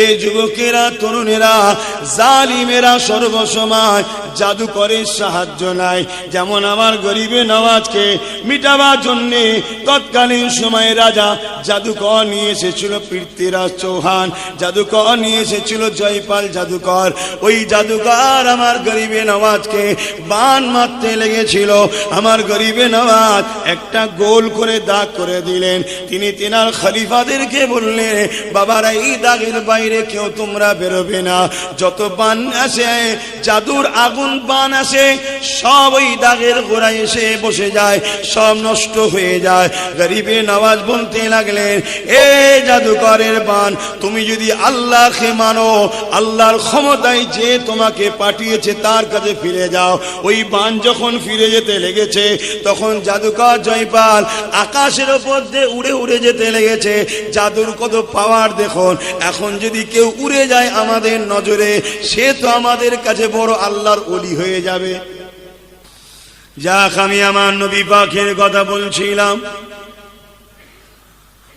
এই যুবকেরা, তরুণেরা, জালিমেরা সর্বসময় জাদুকরের সাহায্য নাই। যেমন আমার গরিবে নওয়াজকে মিটাবার জন্য তৎকালীন সময়ে রাজা জাদুকর নিয়ে এসেছিল পৃথ্বীরাজ চৌহান, জাদুকর নিয়ে এসেছিল জয়পাল জাদুকর। ওই জাদুকর আমার গরিবে নওয়াজকে বান মারতে লেগেছিল। আমার গরিবে নওয়াজ একটা গোল করে দাগ করে দিলেন। তিনি তেনার খলিফাদেরকে বললেন, বাবারা এই দাগের বাইরে কেউ তোমরা বেরোবে না। যত বান আসে, জাদুর আগুন বান আসে, সব ওই দাগের গোড়ায় এসে বসে যায়, সব নষ্ট হয়ে যায়। গরিবে নওয়াজ বলতে লাগলেন, এ জাদুকরের বান, তুমি যদি আল্লাহকে মানো, আল্লাহর ক্ষমতায় যে তোমাকে পাঠিয়েছে তার কাছে ফিরে যাও। ওই বান যখন ফিরে যেতে লেগেছে, তখন জাদুকর জয়পাল আকাশের উপর দিয়ে উড়ে উড়ে যেতে লেগেছে। জাদুর কত পাওয়ার দেখুন। এখন যদি কেউ উড়ে যায় আমাদের নজরে, সে তো আমাদের কাছে বড় আল্লাহর ওলি হয়ে যাবে। যাক, আমি আমার নবী পাকের কথা বলছিলাম।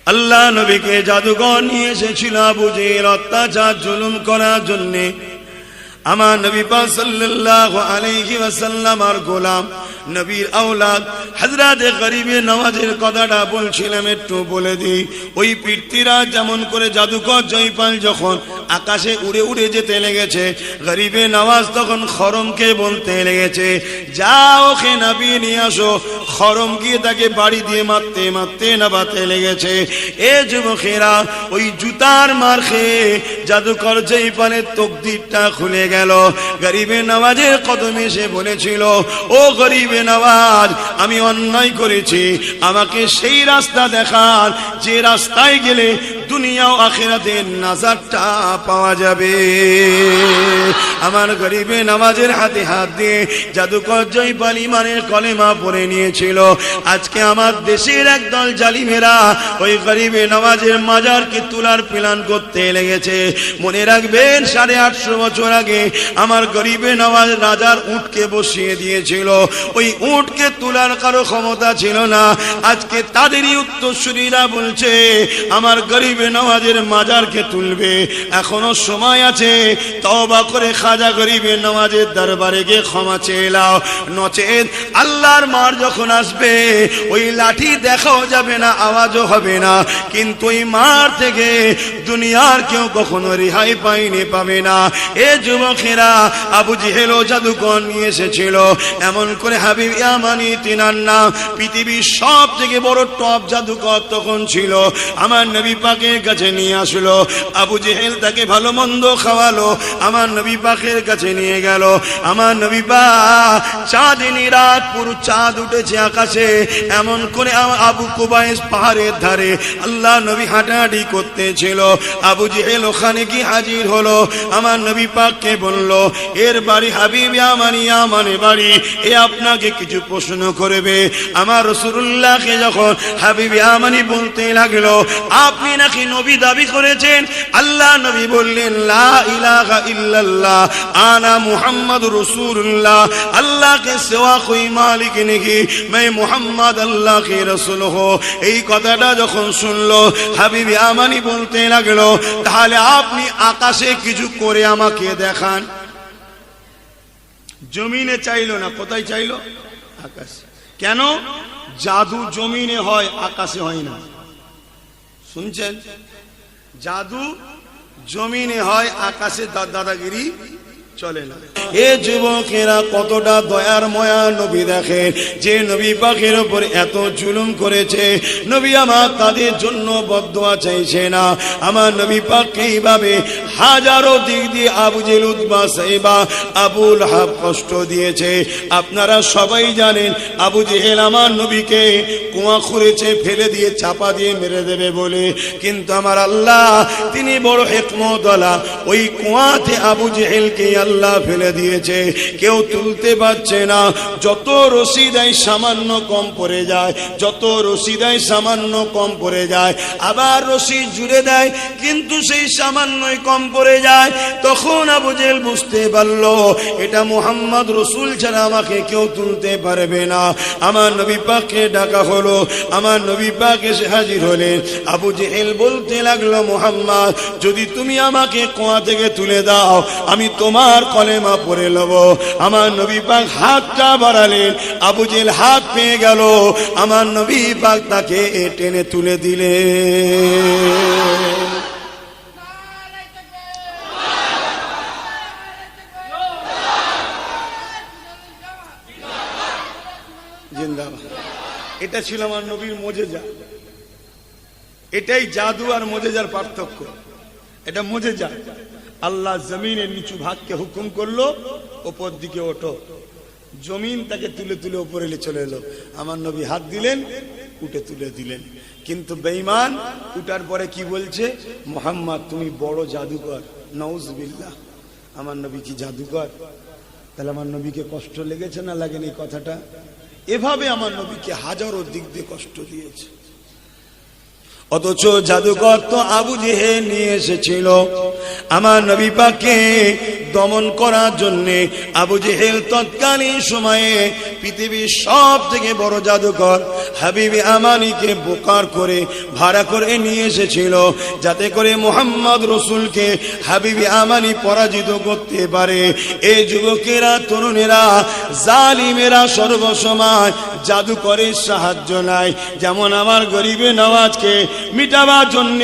আল্লাহ নবীকে জাদুকর নিয়ে এসেছিল আবু জেহেল অত্যাচার জুলুম করার জন্য। আমার নবী পাক সাল্লাল্লাহু আলাইহি ওয়াসাল্লাম আর গোলাম নবীর আওলাদ হযরত গরিবে নওয়াজের কথাটা বলছিলাম, একটু বলে দিই। ওই পৃথ্বীরাজ যেমন করে জাদুকর জয়পাল যখন আকাশে উড়ে উড়ে যেতে লেগেছে, গরিবে নওয়াজ তখন খরমকে বলতে লেগেছে, যাও ওকে নাবিয়ে নিয়ে আসো। খরম গিয়ে তাকে বাড়ি দিয়ে মারতে মারতে নাবাতে লেগেছে। এ যুবকেরা, ওই জুতার মার খেয়ে জাদুকর জয়পালের তকদিরটা খুলে গেল। গরিবে নওয়াজের কদমে সে বলেছিল, ও গরিবে নওয়াজ, আমি অন্যায় করেছি, আমাকে সেই রাস্তা দেখান যে রাস্তায় গেলে দুনিয়া ও আখিরাতের নাজারটা পাওয়া যাবে। আমার গরিবে নওয়াজের হাতে হাত দিয়ে জাদুকর জয়পাল ইমানের কলেমা পড়ে নিয়েছিল। আজকে আমার দেশের একদল জালিমেরা ওই গরিবে নওয়াজের মাজারকে তোলার প্ল্যান করতে লেগেছে। মনে রাখবেন, 850 বছর আগে আমার গরিবে নওয়াজ রাজার উটকে বসিয়ে দিয়েছিল। ওই উটকে তোলার কারো ক্ষমতা ছিল না। আজকে তাদেরই উত্তরসূরিরা বলছে আমার গরিবে নওয়াজের মাজারকে তুলবে। এখনো সময় আছে, তওবা করে খাজা গরিবে নওয়াজের দরবারে গিয়ে ক্ষমা চেয়ে নাও, নচেত আল্লাহর মার যখন আসবে, ওই লাঠি দেখাও যাবে না, আওয়াজও হবে না, কিন্তু ওই মার থেকে দুনিয়ার কেউ কখনো রেহাই পাবে না। এ যুবকেরা, আবু জেহেল জাদুকর নিয়ে এসেছিল। এমন করে হাবিব ইয়ামানি তিনার নাম, পৃথিবীর সব থেকে বড় টপ জাদুকর তখন ছিল। আমার নবী পাকের কাছে নিয়ে আসলো। আবু জেহেল তাকে ভালো মন্দ খাওয়ালো, আমার নবী পাকের কাছে নিয়ে গেল। আমার নবী পাক চাঁদিনী রাত, পুরো চাঁদ উঠেছে আকাশে। এমন করে আবু কুবাইস পাহাড়ের ধারে আল্লাহ নবী হাঁটাহাঁটি করতেছিল। আবু জেহেল ওখানে কি হাজির হলো। আমার নবী পাককে বলল, এর বাড়ি হাবিব ইয়ামানে বাড়ি, এ আপনাকে কিছু প্রশ্ন করবে। আমার রাসূলুল্লাহকে যখন হাবিব ইয়ামানি বলতে লাগলো, আপনি নাকি নবী দাবি করেছেন। আল্লাহ নবী বললেন, লা ইলাহা ইল্লাল্লাহ আনা মুহাম্মাদুর রাসূলুল্লাহ, अल्लाह के सिवा कोई मालिक नहीं, मैं मुहम्मद अल्लाह के रसूल हूँ। এই কথাটা যখন শুনলো, হাবিব ইয়ামানি বলতে লাগলো, তাহলে আপনি আকাশে কিছু করে আমাকে দেখান। জমিনে চাইলো না, কোথায় চাইলো? আকাশে। কেন? জাদু জমিনে হয়, আকাশে হয় না। শুনছেন? জাদু জমিনে হয়, আকাশে দাদাগিরি চলে না। এ যুবকেরা, কতটা দয়ার ময়া নবী দেখেন, যে নবী পাকের উপর এত জুলুম করেছে। নবী আমার তাদের জন্য বদদুয়া চাইছে না। আমার নবী পাককে এইভাবে হাজারো দিক দিয়ে আবু জেহেল, উতবা, সাইবা, আবু লাহাব কষ্ট দিয়েছে। আপনারা সবাই জানেন, আবু জেহেল আমার নবীকে কুয়া খুঁড়েছে, ফেলে দিয়ে চাপা দিয়ে মেরে দেবে বলে। কিন্তু আমার আল্লাহ, তিনি বড় হিকমতওয়ালা, ওই কুয়াতে আবু জেহেলকে আল্লাহ ফেলে দিয়েছে, কেউ তুলতে পারছে না। যত রশি দেয় সামান্য কম পড়ে যায়, যত রশি দেয় সামান্য কম পড়ে যায়। আবার রশি জুড়ে দেয়, কিন্তু সেই সামান্যই কম পড়ে যায়। তখন আবু জেহেল বুঝতে পারল এটা মুহাম্মদ রাসূল ছাড়া আমাকে কেউ তুলতে পারবে না। আমার নবী পাককে ডাকা হলো, আমার নবী পাক এসে হাজির হলেন। আবু জেহেল বলতে লাগলো, মুহাম্মদ যদি তুমি আমাকে কুয়া থেকে তুলে দাও আমি তোমার কলেমা পড়ে নেব। আমার নবী পাক হাতটা বাড়ালেন, আবু জেহেল হাত পেয়ে গেল, আমার নবী পাক তাকে টেনে তুলে দিলেন। জিন্দাবাদ। এটা ছিল আমার নবীর মুজিজা। এটাই জাদু আর মুজিজার পার্থক্য। এটা মুজিজা, আল্লাহ জমিনের নিচু ভাগকে হুকুম করলো উপর দিকে ওঠো, জমিন তাকে তুলে তুলে উপরে চলে এলো। আমার নবী হাত দিলেন, উঠে তুলে দিলেন। কিন্তু বেঈমান উঠার পরে কি বলছে, মুহাম্মদ তুমি বড় জাদুকর। নাউজুবিল্লাহ। আমার নবী কি জাদুকর? তাহলে আমার নবীকে কষ্ট লেগেছে না লাগেনি কথাটা? এভাবে আমার নবীকে হাজারো দিক দিয়ে কষ্ট দিয়েছে। অথচ জাদুকর তো আবু জেহেল নিয়ে এসেছিল আমার নবী পাককে দমন করার জন্য। আবু জেহেল তৎকালীন সময়ে পৃথিবীর সব থেকে বড় জাদুকর হাবিবে আমানিকে বোকার করে ভাড়া করে নিয়ে এসেছিল, যাতে করে মুহাম্মদ রাসূলকে হাবিবে আমানি পরাজিত করতে পারে। এই যুবকেরা, তরুণেরা, জালিমেরা সর্বসময় জাদুকরের সাহায্য নেয়। যেমন আমার গরিবে নওয়াজকে মিটাবার জন্য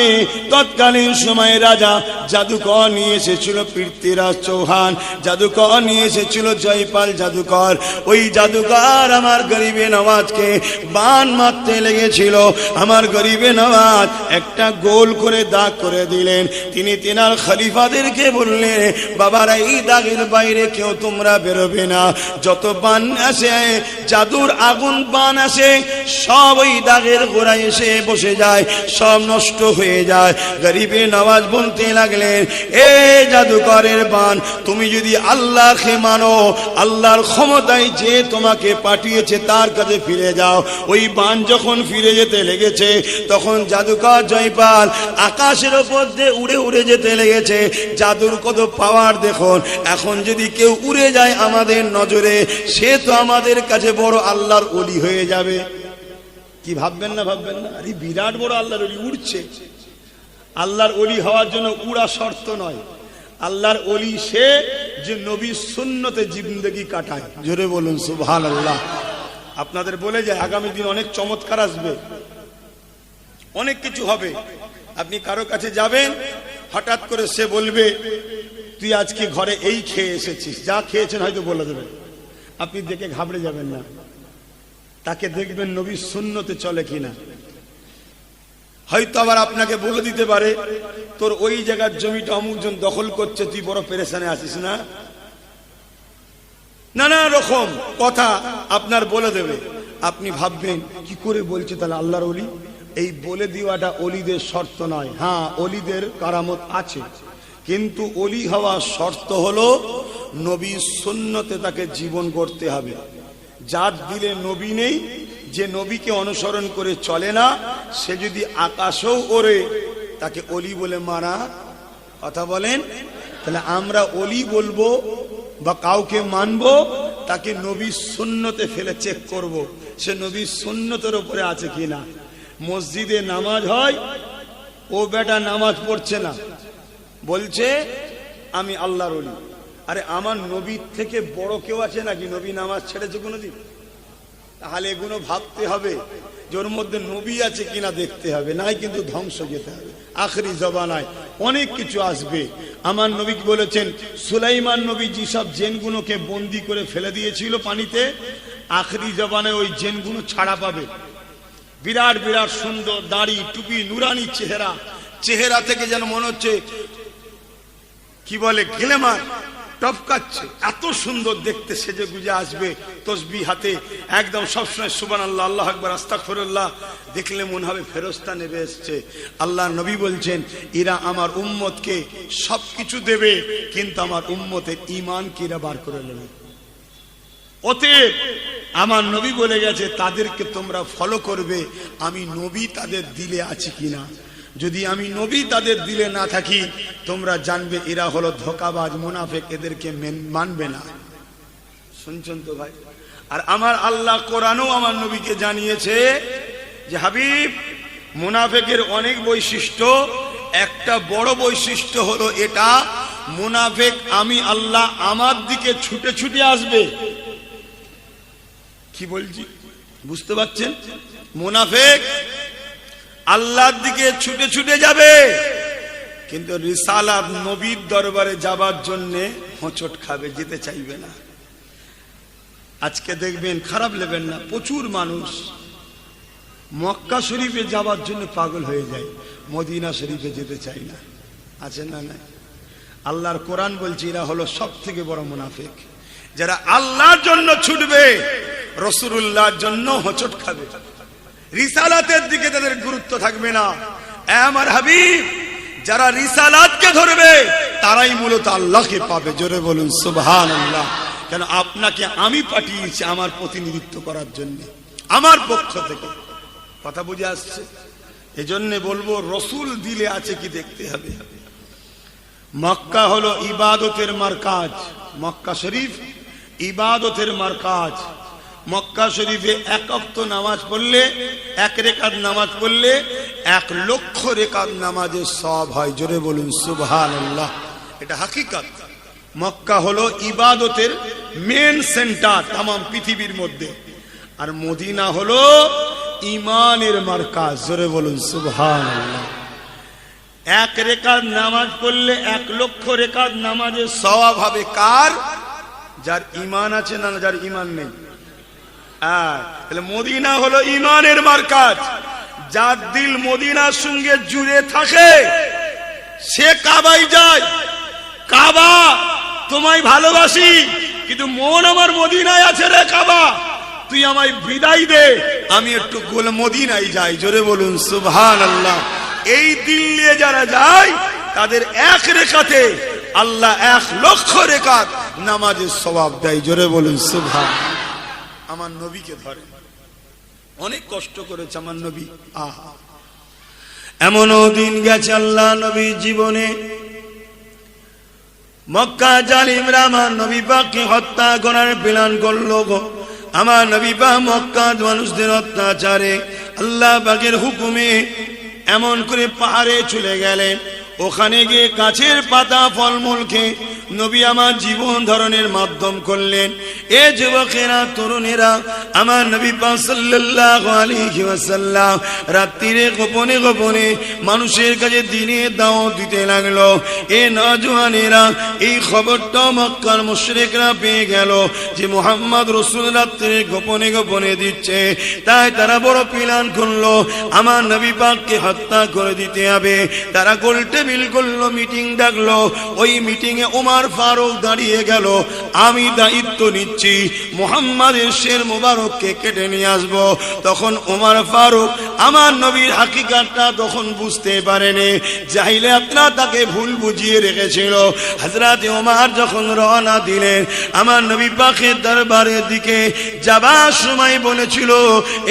তৎকালীন সময়ে রাজা জাদুকর নিয়ে এসেছিল পৃথ্বীরাজ চৌহান, জাদুকর নিয়ে এসেছিল জয়পাল জাদুকর। ওই জাদুকর আমার গরিবে নওয়াজকে বান মারতে লেগেছিল। আমার গরিবে নওয়াজ একটা গোল করে দাগ করে দিলেন। তিনি তেনার খলিফাদেরকে বললেন, বাবারা এই দাগের বাইরে কেউ তোমরা বেরোবে না। যত বান আসে, জাদুর আগুন বান আসে, সব ওই দাগের গোড়ায় এসে বসে যায়, সব নষ্ট হয়ে যায়। গরিবে নওয়াজ বলতে লাগলেন, এ জাদুকরের বান, তুমি যদি আল্লাহকে মানো, আল্লাহর ক্ষমতায় যে তোমাকে পাঠিয়েছে তার কাছে ফিরে যাও। ওই বান যখন ফিরে যেতে লেগেছে, তখন জাদুকর জয়পাল আকাশের ওপর দিয়ে উড়ে উড়ে যেতে লেগেছে। জাদুর কত পাওয়ার দেখুন। এখন যদি কেউ উড়ে যায় আমাদের নজরে, সে তো আমাদের কাছে বড় আল্লাহর ওলি হয়ে যাবে। কি ভাববেন না? ভাববেন না? আরে বিরাট বড় আল্লাহর ওলি উড়ছে। আল্লাহর ওলি হওয়ার জন্য উড়া শর্ত নয়। আল্লাহর ওলি সে যে নবীর সুন্নতে জিন্দেগি কাটায়। জোরে বলুন সুবহানাল্লাহ। আপনাদের বলে যায় আগামী দিন অনেক চমৎকার আসবে, অনেক কিছু হবে। আপনি কারো কাছে যাবেন, হঠাৎ করে সে বলবে, তুই আজকে ঘরে এই খেয়ে এসেছিস, যা খেয়েছেন হয়তো বলে দেবেন। আপনি দেখে ঘাবড়ে যাবেন না, তাকে দেখবেন নবীর সুন্নতে চলে কিনা। হয়তো আবার আপনাকে বলে দিতে পারে, তোর ওই জায়গার জমিটা অমুকজন দখল করছে, তুই বড় পেরেশানে আছিস না। নানা রকম কথা আপনার বলে দেবে। আপনি ভাববেন কি করে বলছে তাহলে আল্লাহর ওলি? এই বলে দেওয়াটা ওলিদের শর্ত নয়। হ্যাঁ, ওলিদের কারামত আছে, কিন্তু ওলি হওয়ার শর্ত হলো নবীর সুন্নতে তাকে জীবন করতে হবে। যার দিলে নবী নেই, যে নবীকে অনুসরণ করে চলে না, সে যদি আকাশেও ওড়ে, তাকে ওলি বলে মানা। কথা বলেন? তাহলে আমরা ওলি বলবো বা কাউকে মানবো, তাকে নবীর সুন্নতে ফেলে চেক করব সে নবীর সুন্নতের উপরে আছে কিনা। মসজিদে নামাজ হয়, ও বেটা নামাজ পড়ছে না, বলছে আমি আল্লাহর ওলি। আরে আমার নবীর থেকে বড় কেউ আছে নাকি নবী নামাজ ছেড়েছে কোনোদিন? তাহলে এগুলো ভাবতে হবে যে ওর মধ্যে নবী আছে কিনা দেখতে হবে, নাই কিন্তু ধ্বংস যেতে হবে। আখরি জবানায় অনেক কিছু আসবে। আমার নবী বলেছেন, সুলাইমান নবী যেসব জেনগুলোকে বন্দি করে ফেলে দিয়েছিল পানিতে, আখরি জবানায় ওই জেনগুলো ছাড়া পাবে। বিরাট বিরাট সুন্দর দাড়ি, টুপি, নুরানি চেহারা, চেহারা থেকে যেন মনে হচ্ছে কি বলে গ্লেমার টপকাচ্ছে। এত সুন্দর দেখতে সেজে গুজে আসবে, তসবিহ হাতে, একদম সবসময় সুবহানাল্লাহ, আল্লাহু আকবার, আস্তাগফিরুল্লাহ। দেখলে মনে হবে ফেরেশতা নেমে এসেছে। আল্লাহ নবী বলছেন, এরা আমার উম্মতকে সবকিছু দেবে, কিন্তু আমার উম্মতের ঈমান কিরা বার করে নেবে। অতএব আমার নবী বলে গেছে, তাদেরকে তোমরা ফলো করবে, আমি নবী তাদের দিলে আছি কিনা। যদি আমি নবী তাদের দিলে না থাকি, তোমরা জানবে এরা হলো ধোঁকাবাজ মুনাফিক, এদেরকে মানবে না। শুনছেন তো ভাই? আর আমার আল্লাহ কোরআনও আমার নবীকে জানিয়েছে যে হাবিব, মুনাফিকের অনেক বৈশিষ্ট্য, একটা বড় বৈশিষ্ট্য হলো এটা, মুনাফিক আমি আল্লাহ আমার দিকে ছুটে ছুটে আসবে। কি বলছি বুঝতে পারছেন? মুনাফিক আল্লাহর দিকে ছুটে ছুটে যাবে, কিন্তু রিসালাত নবীর দরবারে যাবার জন্য হোঁচট খাবে, যেতে চাইবে না। আজকে দেখবেন, খারাপ নেবেন না, প্রচুর মানুষ মক্কা শরীফে যাবার জন্য পাগল হয়ে যায়, মদিনা শরীফে যেতে চাই না। আছে না? না। আল্লাহর কোরআন বলছে এরা হলো সব থেকে বড় মুনাফিক, যারা আল্লাহর জন্য ছুটবে, রাসূলুল্লাহর জন্য হোঁচট খাবে, রিসালাতের দিকে তাদের গুরুত্ব থাকবে না। আমার হাবিব, যারা রিসালাতকে ধরবে তারাই মূলত আল্লাহকে পাবে। জোরে বলুন সুবহানাল্লাহ। কেন? আপনাকে আমি পাঠিয়েছি আমার প্রতিনিধিত্ব করার জন্য, আমার পক্ষ থেকে। কথা বুঝে আসছে? এজন্য বলবো, রসুল দিলে আছে কি দেখতে হবে। মক্কা হলো ইবাদতের মারকাজ, মক্কা শরীফ ইবাদতের মারকাজ। মক্কা শরীফে এক ওয়াক্ত নামাজ পড়লে, এক রেকাত নামাজ পড়লে 1 লক্ষ রেকাত নামাজের সওয়াব হয়। জোরে বলুন সুবহানাল্লাহ। এটা হাকিকত। মক্কা হলো ইবাদতের মেন সেন্টার তাম পৃথিবীর মধ্যে, আর মদিনা হলো ইমানের মারকাজ। জোরে বলুন সুবহানাল্লাহ। 1 রেকাত নামাজ পড়লে 1 লক্ষ রেকাত নামাজের সওয়াব হবে কার? যার ঈমান আছে, না যার ঈমান নেই। তাহলে মদিনা হলো ঈমানের মারকাজ। যার দিল মদিনার সঙ্গে জুড়ে থাকে সে কাবায় যায়। কাবা তোমায় ভালোবাসি, কিন্তু মন আমার মদিনায় আছে রে কাবা, তুই আমায় বিদায় দে, আমি একটু মদিনায় যাই। জোরে বলুন সুবহানাল্লাহ। এই দিল নিয়ে যারা যায় তাদের 1 রেকাতে আল্লাহ 1 লক্ষ রেকাত নামাজের সওয়াব দেয়। জোরে বলুন সুবহানাল্লাহ। আমার নবীকে ধরে, অনেক কষ্ট করেছে আমার নবী। আহা, এমনও দিন গেছে আল্লাহ নবীর জীবনে, মক্কা জালিমরা আমার নবী পাককে হত্যা করার প্ল্যান করলো। আমার নবী পাক মক্কার মানুষদের অত্যাচারে আল্লাহ পাকের হুকুমে এমন করে পাহাড়ে চলে গেলেন। ওখানে গিয়ে গাছের পাতা ফলমূল খেয়ে নবী আমার জীবন ধারণের মাধ্যম করলেন। এ যুবকেরা, তরুণেরা, আমার নবী পাক সাল্লাল্লাহু আলাইহি ওয়াসাল্লাম রাত্রিরে গোপনে গোপনে মানুষের কাছে দিনে দাওয়াত দিতে লাগলো। এ নওজওয়ানেরা, এই খবরটা মক্কার মুশরিকরা পেয়ে গেল যে মুহাম্মদ রাসূল রাত্রিরে গোপনে গোপনে দিচ্ছে, তাই তারা বড় প্ল্যান করলো আমার নবী পাককে হত্যা করে দিতে হবে। তারা গোল টেবিল করলো, মিটিং ডাকলো। ওই মিটিং এ ওমর ফারুক দাঁড়িয়ে গেল, আমি দায়িত্ব নিচ্ছি মুহাম্মাদের শের মুবারককে কেটে নিয়ে আসবো। তখন ওমর ফারুক আমার নবীর হাকিকতটা তখন বুঝতে পারেনি, জাহিলিয়াতরা তাকে ভুল বুঝিয়ে রেখেছিল। হযরত ওমর যখন রওনা দিলেন আমার নবী পাকের দরবারের দিকে যাবার সময় বলেছিল,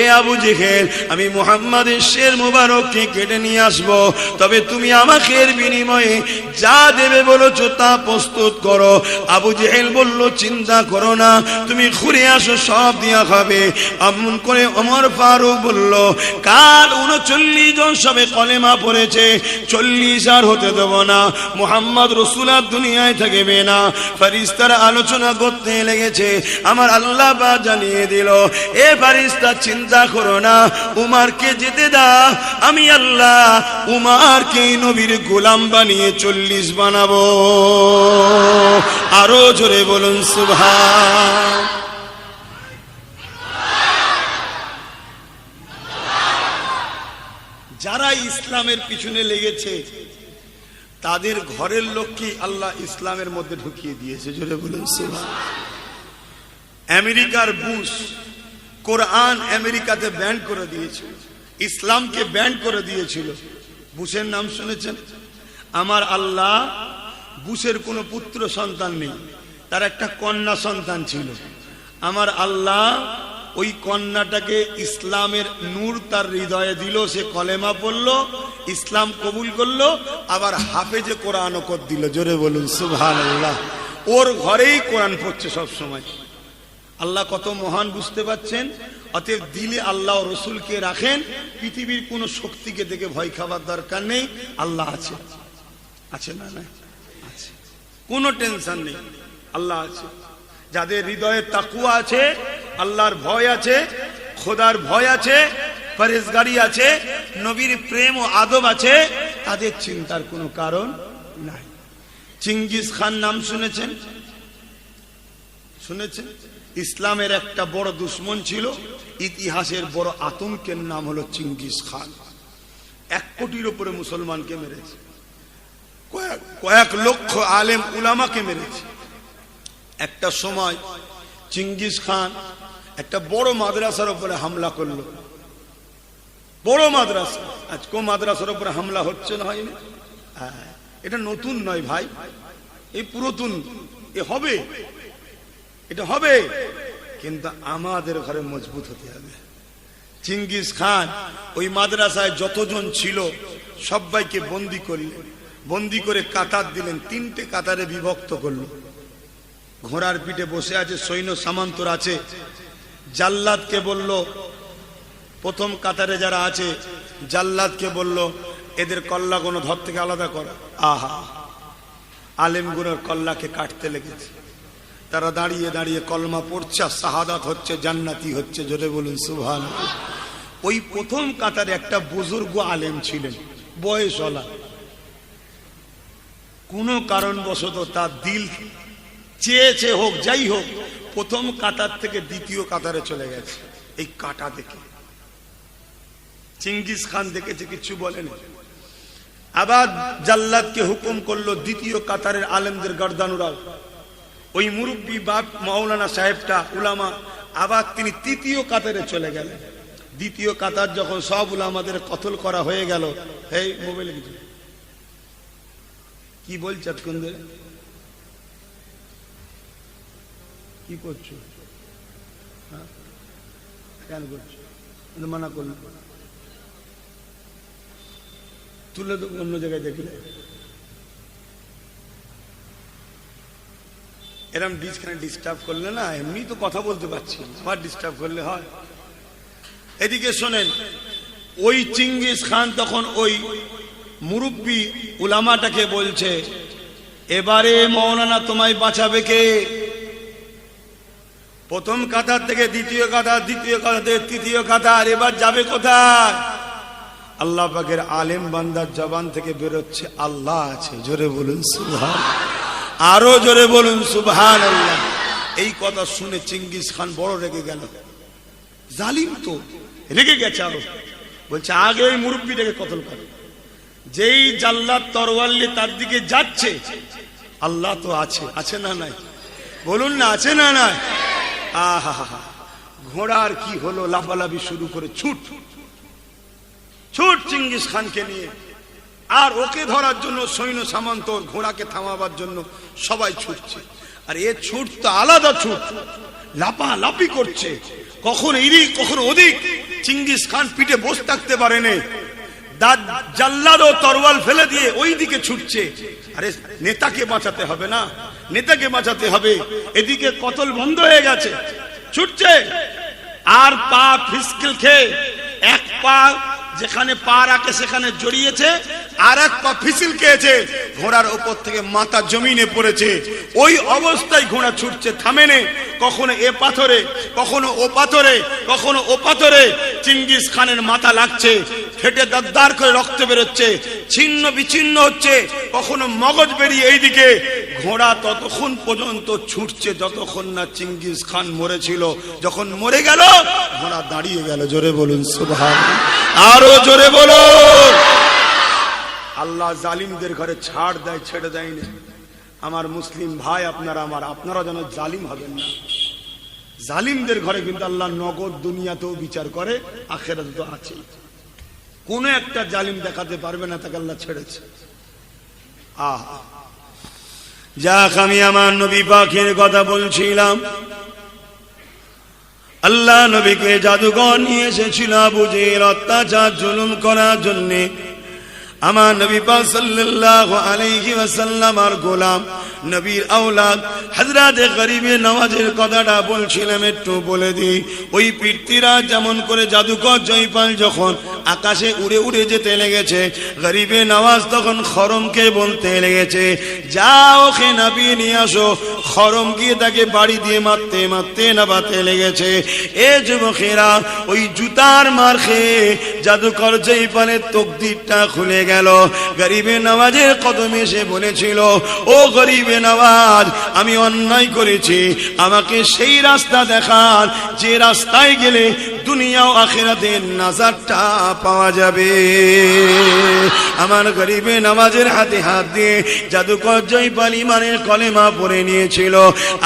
এ আবু জেহেল, আমি মুহাম্মাদের শের মুবারককে কেটে নিয়ে আসবো, তবে তুমি আমাকে এর বিনিময়ে যা দেবে বলেছো তা প্রস্তুত করো। আবু জেহেল বলল, চিন্তা করো না, তুমি ঘুরে আসো, সব দিয়া খাবে। এমন করে ওমর ফারুক বলল, কাল 39 জন সবে কলেমা পড়েছে, 40 আর হতে দেব না, মুহাম্মদ রাসূল দুনিয়ায় থাকবে না। ফেরেশতারা আলোচনা করতে লেগেছে। আমার আল্লাহ বা জানিয়ে দিল, এ ফেরেশতা চিন্তা করো না, উমরকে যেতে দাও, আমি আল্লাহ উমরকে নবীর গোলাম বানিয়ে 40 বানাবো। আরো জোরে বলুন সুবহান। যারা ইসলামের পিছনে লেগেছে তাদের ঘরের লোককে আল্লাহ ইসলামের মধ্যে ঢুকিয়ে দিয়েছে। জোরে বলুন সুবহান। আমেরিকার বুশ কোরআন আমেরিকাতে ব্যান করে দিয়েছিল, ইসলামকে ব্যান করে দিয়েছিল। বুশের নাম শুনেছেন? আমার আল্লাহ, বুশের কোনো পুত্র সন্তান নেই, তার একটা কন্যা সন্তান ছিল। আমার আল্লাহ ওই কন্যাটাকে ইসলামের নূর তার হৃদয়ে দিল, সে কলেমা পড়লো, ইসলাম কবুল করলো, আবার হাফেজে কোরআন ওকত দিল। জোরে বলুন সুবহানাল্লাহ। ওর ঘরেই কোরআন পড়ছে সব সময়। আল্লাহ কত মহান বুঝতে পাচ্ছেন? অতএব দিলে আল্লাহ ও রসুলকে রাখেন, পৃথিবীর কোন শক্তিকে দেখে ভয় খাবার দরকার নেই। আল্লাহ আছে, আছে না? না আছে, কোনো টেনশন নেই, আল্লাহ আছে। যাদের হৃদয়ে তাকওয়া আছে, আল্লাহর ভয় আছে, খোদার ভয় আছে, পরহেজগারি আছে, নবীর প্রেম ও আদব আছে, তাদের চিন্তার কোনো কারণ নাই। চিঙ্গিস খান নাম শুনেছেন? শুনেছেন? ইসলামের একটা বড় দুশ্মন ছিল, ইতিহাসের বড় আতঙ্কের নাম হলো চিঙ্গিস খান। 1 কোটির উপরে মুসলমানকে মেরেছে, কয়েক লক্ষ আলেম উলামাকে মেরেছে। একটা সময় চিঙ্গিস খান একটা বড় মাদ্রাসার উপরে হামলা করলো, বড় মাদ্রাসা। আজকেও মাদ্রাসার উপরে হামলা হচ্ছে না, হয়নি? এটা নতুন নয় ভাই, এই পুরাতন। এ হবে, এটা হবে, কিন্তু আমাদের ঘরে মজবুত হতে হবে। চিঙ্গিস খান ওই মাদ্রাসায় যতজন ছিল সবাইকে বন্দি করলেন, বন্দি করে কাতার দিলেন, 3টে কাতারে বিভক্ত করলো। ঘোড়ার পিঠে বসে আছে, সৈন্য সামন্তর আছে। জাল্লাদকে বলল, প্রথম কাতারে যারা আছে জাল্লাদকে বলল, এদের কল্লা কোনো ধর থেকে আলাদা করা। আহা, আলেমগুলোর কল্লাকে কাটতে লেগেছে। তারা দাঁড়িয়ে দাঁড়িয়ে কলমা পড়ছে, শাহাদাত হচ্ছে, জান্নাতি হচ্ছে। জোরে বলুন সুবহানাল্লাহ। ওই প্রথম কাতারে একটা বুজুর্গ আলেম ছিলেন, বয়সওয়ালা। কোন কারণবশত তার দিল চেয়েছে হোক, যাই হোক, প্রথম কাতার থেকে দ্বিতীয় কাতারে চলে গেছে। এই কাটা দেখে চিঙ্গিস খান দেখেছে, কিছু বলেনি। আবার জাল্লাদকে হুকুম করলো দ্বিতীয় কাতারের আলেমদের গর্দান উড়াও। ওই মুরব্বী বাপ মাওলানা সাহেবটা উলামা, আবার তিনি তৃতীয় কাতারে চলে গেলেন। দ্বিতীয় কাতার যখন সব উলামাদের কতল করা হয়ে গেল, এই মোবাইলে কিছু কি বলছ, কি করছো, কেন করছো? মানা করল, তুলে তো অন্য জায়গায় দেখলে। এরম ডিস্টার্ব করলে না, এমনি তো কথা বলতে পারছি, আবার ডিস্টার্ব করলে হয়। এদিকে শোনেন, ওই চিঙ্গিস খান তখন ওই মুরব্বী উলামাটাকে বলছে, এবারে মাওলানা তোমায় বাঁচাবে কে? প্রথম কাতার থেকে দ্বিতীয় কাতার, দ্বিতীয় কাতার থেকে তৃতীয় কাতার, এবার যাবে কোথায়? আল্লাহ পাকের আলেম বান্দার জবান থেকে বেরোচ্ছে, আল্লাহ আছে। জোরে বলুন সুবহানাল্লাহ, আরো জোরে বলুন সুবহানাল্লাহ। এই কথা শুনে চিঙ্গিস খান বড় রেগে গেল। জালিম তো রেগে গেছে আরো, বলছে আগে ওই মুরব্বীটাকে কতল করে। যেই জাল্লাদ তরোয়াল নিয়ে তার দিকে যাচ্ছে, আল্লাহ তো আছে, আছে না নাই? বলুন না, আছে না নাই? আহা, ঘোড়ার কি হলো, লাফালাফি শুরু করে, ছুট ছুট চিঙ্গিস খানকে নিয়ে। আর ওকে ধরার জন্য সৈন্য সামন্ত, ঘোড়াকে থামাবার জন্য সবাই ছুটছে। আর এ ছুট তো আলাদা ছুট, লাফালাফি করছে, কখন এদিক কখন ওদিক। চিঙ্গিস খান পিঠে বসে থাকতে পারেনি, জাল্লাদ ও তরোয়াল ফেলে দিয়ে ওই দিকে ছুটছে। আরে নেতাকে বাঁচাতে হবে না, নেতাকে বাঁচাতে হবে। এদিকে কতল বন্ধ হয়ে গেছে, ছুটছে। আর পা ফিসকেল খেয়ে এক পা যেখানে পা রাখে সেখানে জড়িয়েছে, আর এক পা ফিসিল খেয়েছে, ঘোড়ার উপর থেকে মাথা জমিনে পড়েছে। ওই অবস্থায় ঘোড়া ছুটছে, থামেনে। কখনো এ পাথরে, কখনো ও পাথরে, কখনো ও পাথরে চিঙ্গিস খানের মাথা লাগছে, ফেটে দাঁড় করে রক্ত বেরোচ্ছে, ছিন্ন বিচ্ছিন্ন হচ্ছে, কখনো মগজ বেরিয়ে এইদিকে। ঘোড়া ততক্ষণ পর্যন্ত ছুটছে যতক্ষণ না চিঙ্গিস খান মরেছিল। যখন মরে গেল, ঘোড়া দাঁড়িয়ে গেল। জোরে বলুন সুবহানাল্লাহ, আরো জোরে বলুন। আল্লাহ জালিমদের ঘরে ছাড় দেয়, ছেড়ে দেয়নি। আমার মুসলিম ভাই, আপনারা যেন জালিম হবেন না। জালিমদের ঘরে কিন্তু আল্লাহ নগদ দুনিয়াতেও বিচার করে, আখিরাতে তো আছে। কোন একটা জালিম দেখাতে পারবে না তাকে আল্লাহ ছেড়েছে। যাক, আমি আমার নবী পাকের কথা বলছিলাম। আল্লাহ নবীকে জাদুঘর নিয়ে এসেছিল আবু জেহেল অত্যাচার জুলুম করার জন্যে। আমার নবী পাক সাল্লাল্লাহু আলাইহি ওয়াসাল্লাম আর গোলাম নবীর আওলাদ হযরত গরিবে নওয়াজের কথাটা বলছিলাম, একটু বলে দিই। ওই পৃথ্বীরাজ যেমন করে জাদুকর জয়পাল যখন আকাশে উড়ে উড়ে যেতে লেগেছে, গরিবে নওয়াজ তখন খরমকে বলতে লেগেছে, যাও খে নবী নিয়ে আসো। খরম গিয়ে তাকে বাড়ি দিয়ে মারতে মারতে নাবাতে লেগেছে। এ যুবকেরা, ওই জুতার মার খেয়ে জাদুকর জয়পালের তকদিরটা খুলে গেল। গরিবে নওয়াজের কদমে এসে বলেছিল, ও গরিবে নওয়াজ, আমি অন্যায় করেছি, আমাকে সেই রাস্তা দেখান যে রাস্তায় গেলে দুনিয়া ও আখিরাতের নাজারটা পাওয়া যাবে। আমার গরিবে নওয়াজের হাতে হাত দিয়ে জাদুকর জয়পাল ইমানের কলেমা পড়ে নিয়েছিল।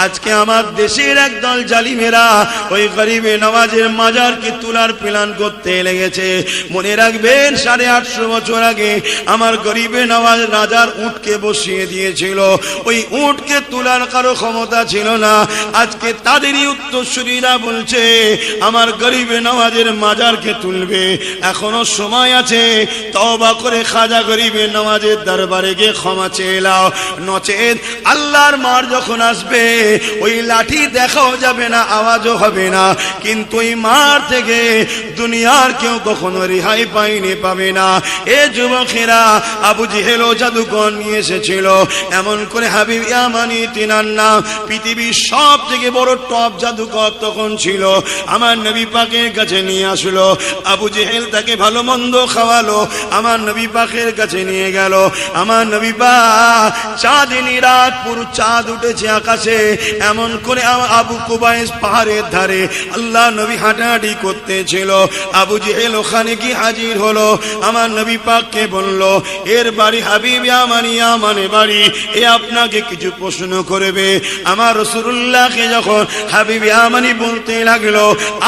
আজকে আমার দেশের একদল জালিমেরা ওই গরিবে নওয়াজের মাজারকে তোলার প্ল্যান করতে লেগেছে। মনে রাখবেন, 850 বছর আগে আমার গরিবে নওয়াজ রাজার উটকে বসিয়ে দিয়েছিল। ওই উটকে তোলার কারো ক্ষমতা ছিল না। আজকে তাদেরই উত্তরসূরিরা বলছে আমার গরিবে নওয়াজের মাজারকে তুলবে। এখনো সময় আছে, তওবা করে খাজা গরিবে নওয়াজের দরবারে গিয়ে ক্ষমা চেয়ে নাও, নচেত আল্লাহর মার যখন আসবে ওই লাঠি দেখাও যাবে না, আওয়াজও হবে না, কিন্তু ওই মার থেকে দুনিয়ার কেউ কখনো রেহাই পাবে না। এ যুবকেরা, আবু জেহেল জাদুকর নিয়ে এসেছিল। এমন করে হাবিব ইয়ামানি তিনার নাম, পৃথিবীর সব থেকে বড় টপ জাদুকর তখন ছিল। আমার নবী পাকের কাছে নিয়ে আসলো। আবু জেহেল তাকে ভালো মন্দ খাওয়ালো, আমার নবী পাকের কাছে নিয়ে গেল। আমার নবী পাক চাঁদনি রাত, পুরো চাঁদ উঠেছে আকাশে। এমন করে আবু কুবাইস পাহাড়ের ধারে আল্লাহ নবী হাঁটাহাঁটি করতেছিল। আবু জেহেল ওখানে কি হাজির হলো। আমার নবী পাককে বলল, এর বাড়ি হাবিব ইয়ামানে বাড়ি, এ আপনাকে কিছু প্রশ্ন করবে। আমার রাসূলুল্লাহকে যখন হাবিব ইয়ামানি বলতে লাগলো,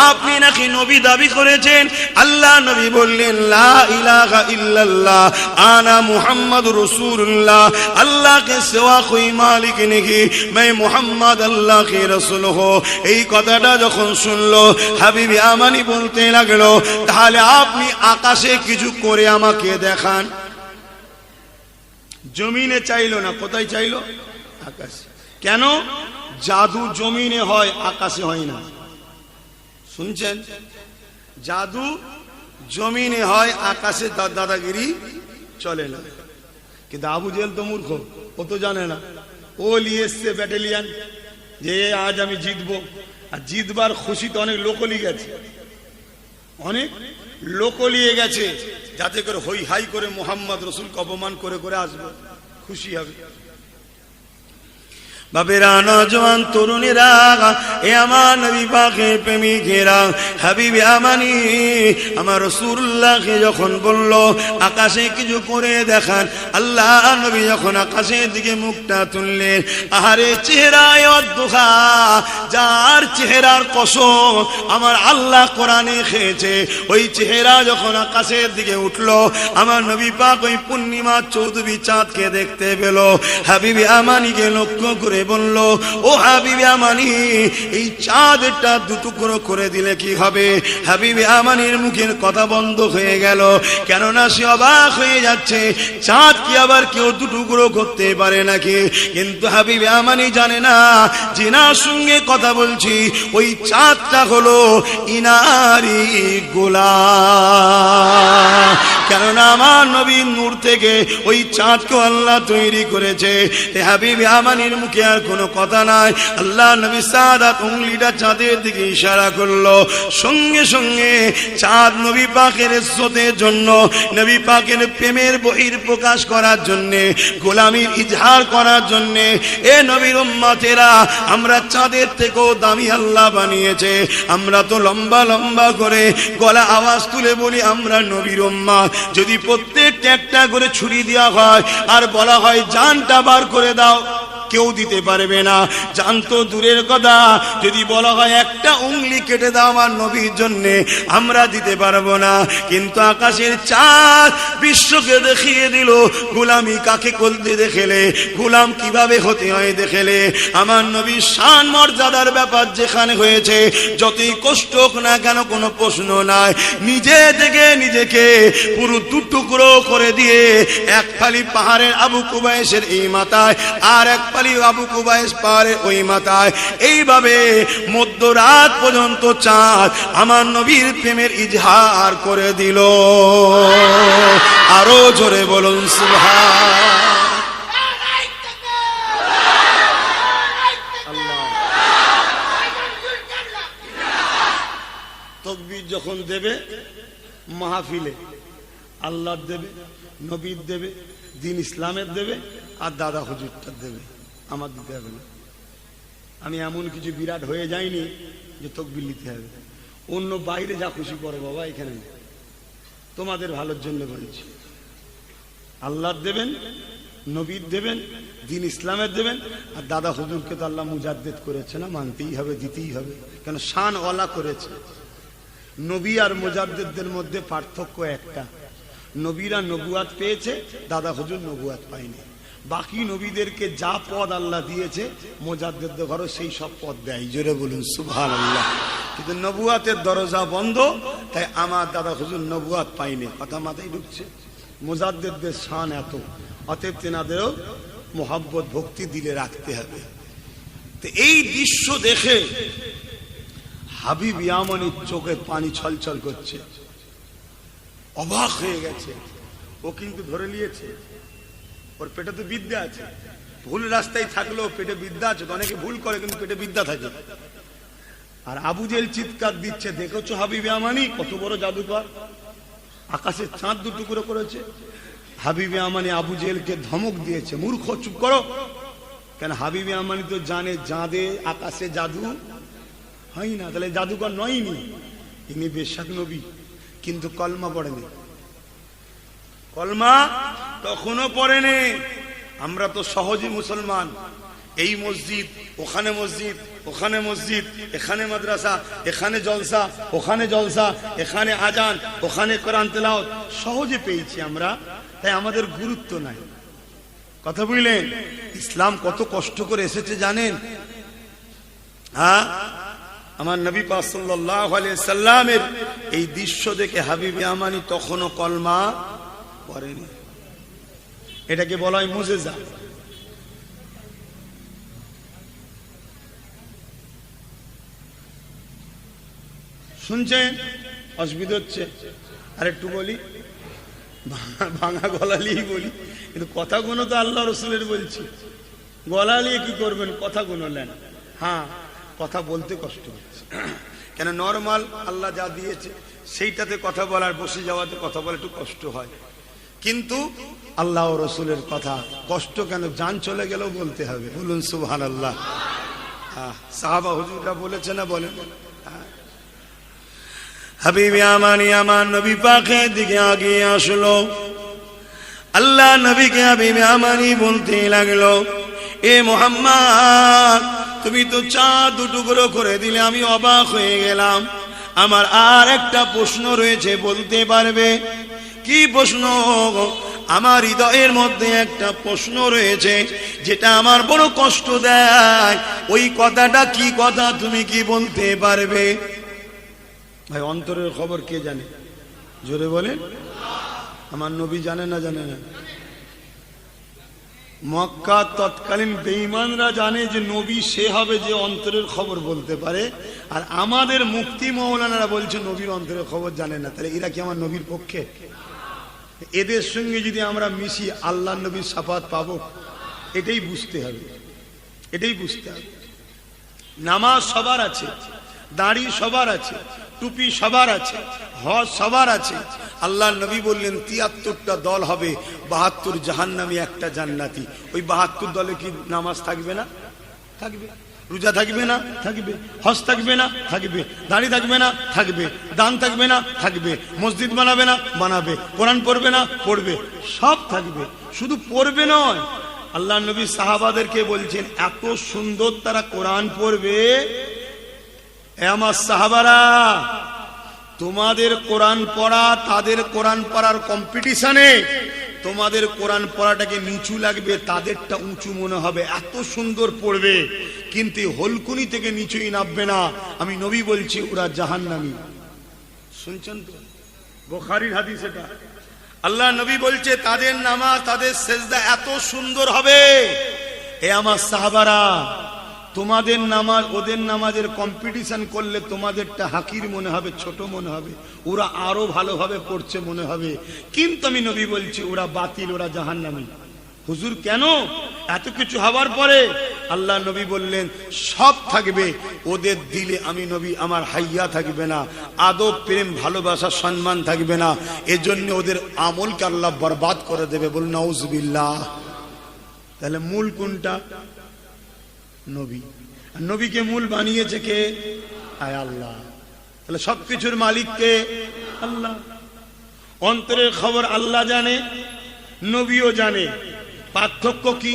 আপনি নাকি নবী দাবি করেছেন। আল্লাহ নবী বললেন, লা ইলাহা ইল্লাল্লাহ আনা মুহাম্মাদুর রাসূলুল্লাহ, अल्लाह के सिवा कोई मालिक नहीं, मैं मोहम्मद अल्लाह के रसूल हो। এই কথাটা যখন শুনলো হাবিব ইয়ামানি বলতে লাগলো, তাহলে আপনি আকাশে কিছু করে আমাকে দেখান। জমিনে চাইলো না, কোথায় চাইলো? আকাশে। কেন? জাদু জমিনে হয়, আকাশে হয় না। শুনছেন? জাদু জমিনে হয়, আকাশে দাদাগিরি চলে না। কিন্তু আবু জেহেল তো মূর্খ, ও তো জানে না। ও নিয়ে এসছে ব্যাটালিয়ান যে আজ আমি জিতবো, আর জিতবার খুশিতে অনেক লোক লিয়ে গেছে, অনেক লোক লিয়ে গেছে, যাতে করে হই হাই করে মোহাম্মদ রসুলকে অপমান করে করে আসবে, খুশি হবে। বাবেরা, নওজওয়ান তরুণীরা, এ আমার নবী পাকের প্রেমিকেরা, হাবিব ইয়ামানি আমার রাসূলুল্লাহকে যখন বলল আকাশে কিছু করে দেখান, আল্লাহ নবী যখন আকাশের দিকে মুখটা তুললেন, আহারে চেহারায় অদ্দুহা, যার চেহারার কসম আমার আল্লাহ কোরআনে খেয়েছে, ওই চেহারা যখন আকাশের দিকে উঠলো, আমার নবী পাক ওই পূর্ণিমা চৌধুরী চাঁদকে দেখতে পেল। হাবিব ইয়ামানিকে লক্ষ্য করে বলল, ও হাবিব ইয়ামানি, এই চাঁদটা দুটুকরো করে দিলে কি হবে? হাবিব ইয়ামানির মুখের কথা বন্ধ হয়ে গেল, কেননা সে অবাক হয়ে যাচ্ছে, চাঁদ কি আবার কেউ দুটুকরো করতে পারে নাকি? কিন্তু হাবিব ইয়ামানি জানে না, জিনার সঙ্গে কথা বলছি, ওই চাঁদটা হলো ইনারি গোলাম, কেননা আমার নবীর নূর থেকে ওই চাঁদকে আল্লাহ তৈরি করেছে। হাবিব ইয়ামানির মুখে আর কোনো কথা নাই। আল্লাহ নবী সাদাত উঙ্গলিটা চাঁদের দিকে ইশারা করলো, সঙ্গে সঙ্গে চাঁদ নবী পাকের ইজ্জতের জন্য, নবী পাকের প্রেমের বহির প্রকাশ করার জন্য, গোলামীর ইজহার করার জন্য, এ নবীর উম্মতেরা, আমরা চাঁদের থেকেও দামি আল্লাহ বানিয়েছে। আমরা তো লম্বা লম্বা করে গলা আওয়াজ তুলে বলি আমরা নবীর উম্মত। যদি প্রত্যেকটা একটা করে ছুরি দেওয়া হয় আর বলা হয় জানটা বার করে দাও, কেউ দিতে পারবে না। জানতো দূরের কথা, যদি বলা হয় একটা উংলি কেটে দাও আমার নবীর জন্যে, আমরা দিতে পারবো না। কিন্তু আকাশের চাঁদ বিশ্বকে দেখিয়ে দিল গোলামি কাকে করতে দেখেলে, গোলাম কিভাবে হতে হয় দেখেলে। আমার নবীর শান মর্যাদার ব্যাপার যেখানে হয়েছে, যতই কষ্ট হোক না কেন কোনো প্রশ্ন নাই, নিজে থেকে নিজেকে পুরো দুটুকরো করে দিয়ে এক ফালি পাহাড়ের আবু কুবাইসের এই মাথায় আর এক ফালি আবু কুবাইস পাহাড়ের ওই মাথায়, এইভাবে মধ্যরাত পর্যন্ত চাঁদ আমার নবীর প্রেমের ইজহার করে দিল। আরো জোরে বলুন সুবহান। তকবীর যখন দেবে মাহফিলে, আল্লাহর দেবে, নবীর দেবে, দিন ইসলামের দেবে, আর দাদা হুজুরটার দেবে, আমার দিতে হবে না। আমি এমন কিছু বিরাট হয়ে যাইনি যে তকবীর নিতে হবে। অন্য বাইরে যা খুশি করো বাবা, এখানে তোমাদের ভালোর জন্য বলছি। আল্লাহর দেবেন, নবীর দেবেন, দিন ইসলামের দেবেন, আর দাদা হুজুরকে তো আল্লাহ মুজাদ্দেদ করেছে না, মানতেই হবে, দিতেই হবে, কেন শান ওয়ালা করেছে। নবী আর মুজাদ্দেদদের মধ্যে পার্থক্য একটা, নবীরা নবুয়াত পেয়েছে, দাদা হুজুর নবুয়াত পায়নি। বাকি নবীদেরকে যা পদ আল্লাহ দিয়েছে মুজাদ্দেদদের ঘরে সেই সব পদ দেয়। জোরে বলুন সুবহানাল্লাহ। কিন্তু নবুয়াতের দরজা বন্ধ, তাই আমার দাদা হুজুর নবুয়াত পায়নি। কথা মাথায় ঢুকছে? মুজাদ্দেদদের শান এত, অতএব তেনাদেরও মোহাব্বত ভক্তি দিলে রাখতে হবে। তো এই দৃশ্য দেখে হাবিব ইয়ামানির চোখে পানি ছলছল করছে, অবাক হয়ে গেছে। ও কিন্তু ধরে নিয়েছে, ওর পেটে তো বিদ্যা আছে। ভুল রাস্তায় থাকলেও পেটে বিদ্যা আছে। অনেকে ভুল করে কিন্তু পেটে বিদ্যা থাকে। আর আবু জেহেল চিৎকার দিচ্ছে, দেখেছো হাবিব ইয়ামানি কত বড় জাদুকর, আকাশের চাঁদ দুটুকরো করেছে। হাবিব ইয়ামানি আবু জেহেলকে ধমক দিয়েছে, মূর্খ চুপ করো। কেন হাবিব ইয়ামানি তো জানে চাঁদে আকাশে জাদু হয় না, তাহলে জাদুকর নয়নি। ইনি বেশক নবী, কিন্তু কলমা পড়েনি, কলমা তখনও পড়েনি। আমরা তো সহজে মুসলমান, এই মসজিদ, ওখানে মসজিদ, ওখানে মসজিদ, এখানে মাদ্রাসা, এখানে জলসা, ওখানে জলসা, এখানে আজান, ওখানে কোরআন তেলাওয়াত, সহজে পেয়েছি আমরা, তাই আমাদের গুরুত্ব নাই। কথা বুঝলেন? ইসলাম কত কষ্ট করে এসেছে জানেন? হ্যাঁ, আমার নবী পাক সাল্লাল্লাহু আলাইহি সাল্লামের এই দৃশ্য দেখে হাবিব ইয়ামানি তখনও কলমা পড়েনি। এটাকে বলা হয় মুজিজা। শুনছেন? অসুবিধা হচ্ছে? আর একটু বলি, ভাঙা গলা নিয়ে বলি, কিন্তু কথাগুলো তো আল্লাহ রসুলের বলছি। গলা নিয়ে কি করবেন? কথাগুলো নেন। হ্যাঁ, কথা বলতে কষ্ট হচ্ছে, কেন নরমাল আল্লাহ যা দিয়েছে সেইটাতে কথা বলার, বসে যাওয়াতে কথা বলা একটু কষ্ট হয়। কিন্তু আল্লাহ ও রসুলের কথা কষ্ট কেন, জান চলে গেলেও বলতে হবে। বলুন সুবহানাল্লাহ। সাহাবা হুজুররা বলেছে না, বলেন? হাবিব ইয়ামানি আমার নবী পাকের দিকে আগিয়ে আসলো। আল্লাহ নবীকে হাবিব ইয়ামানি বলতে লাগলো, এ মুহাম্মদ, তুমি তো চাঁদ দুটুকরো করে দিলে, আমি অবাক হয়ে গেলাম। আমার আর একটা প্রশ্ন রয়েছে, বলতে পারবে? কি প্রশ্ন? আমার হৃদয়ের মধ্যে একটা প্রশ্ন রয়েছে, যেটা আমার বড় কষ্ট দেয়। ওই কথাটা কি কথা, তুমি কি বলতে পারবে? ভাই, অন্তরের খবর কে জানে? জোরে বলেন। আমার নবী জানে না? জানে না? মক্কা তৎকালীন বেঈমানরা জানে যে নবী সে হবে যে অন্তরের খবর বলতে পারে, আর আমাদের মুফতি মাওলানারা বলছে নবীর অন্তরের খবর জানে না। তাহলে এরা কি আমার নবীর পক্ষে? এদের সঙ্গে যদি আমরা মিশি আল্লাহ নবীর শাফাত পাবো? এটাই বুঝতে হবে, এটাই বুঝতে হবে। নামাজ সবার আছে, দাড়ি সবার আছে, টুপি সবার আছে, হজ সবার আছে। আল্লাহ নবী বললেন ৭৩টা দল হবে, ৭২ জাহান্নামী, একটা জান্নাতি। ওই ৭২ দলে কি নামাজ থাকবে না? থাকবে। রোজা থাকবে না? থাকবে। হজ থাকবে না? থাকবে। দাড়ি থাকবে না? থাকবে। দান থাকবে না? থাকবে। মসজিদ বানাবে না? বানাবে। কোরআন পড়বে না? পড়বে। সব থাকবে। শুধু পড়বে নয়, আল্লাহ নবী সাহাবাদেরকে বলছেন এত সুন্দর তারা কোরআন পড়বে। এ আমার সাহাবারা, তোমাদের কোরআন পড়া তাদের কোরআন পড়ার কম্পিটিশনে তোমাদের কোরআন পড়াটাকে নিচু লাগবে, তাদেরটা উঁচু মনে হবে, এত সুন্দর পড়বে, কিন্তু হলকুনি থেকে নিচুই নামবে না। আমি নবী বলছি ওরা জাহান্নামী। শুনছেন তো? বুখারীর হাদিস এটা। আল্লাহ নবী বলছে তাদের নামাজ তাদের সেজদা এত সুন্দর হবে। এ আমার সাহাবারা, তোমাদের নামাজ ওদের নামাজের কম্পিটিশন করলে তোমাদেরটা হাকির মনে হবে, ছোট মনে হবে, ওরা আরো ভালোভাবে পড়ছে মনে হবে, কিন্তু আমি নবী বলছি ওরা বাতিল, ওরা জাহান্নামী। হুজুর কেন? এত কিছু হওয়ার পরে আল্লাহ নবী বললেন সব থাকবে, ওদের দিলে আমি নবী আমার হাইয়া থাকবে না, আদব প্রেম ভালোবাসা সম্মান থাকবে না, এজন্য ওদের আমলকে আল্লাহ বরবাদ করে দেবে। বলুন নাউজুবিল্লাহ। তাহলে মূল কোনটা? নবী। নবীকে মূল বানিয়েছে কে? আয় আল্লাহ। তাহলে সবকিছুর মালিক কে? আল্লাহ। অন্তরের খবর আল্লাহ জানে, নবীও জানে। পার্থক্য কি?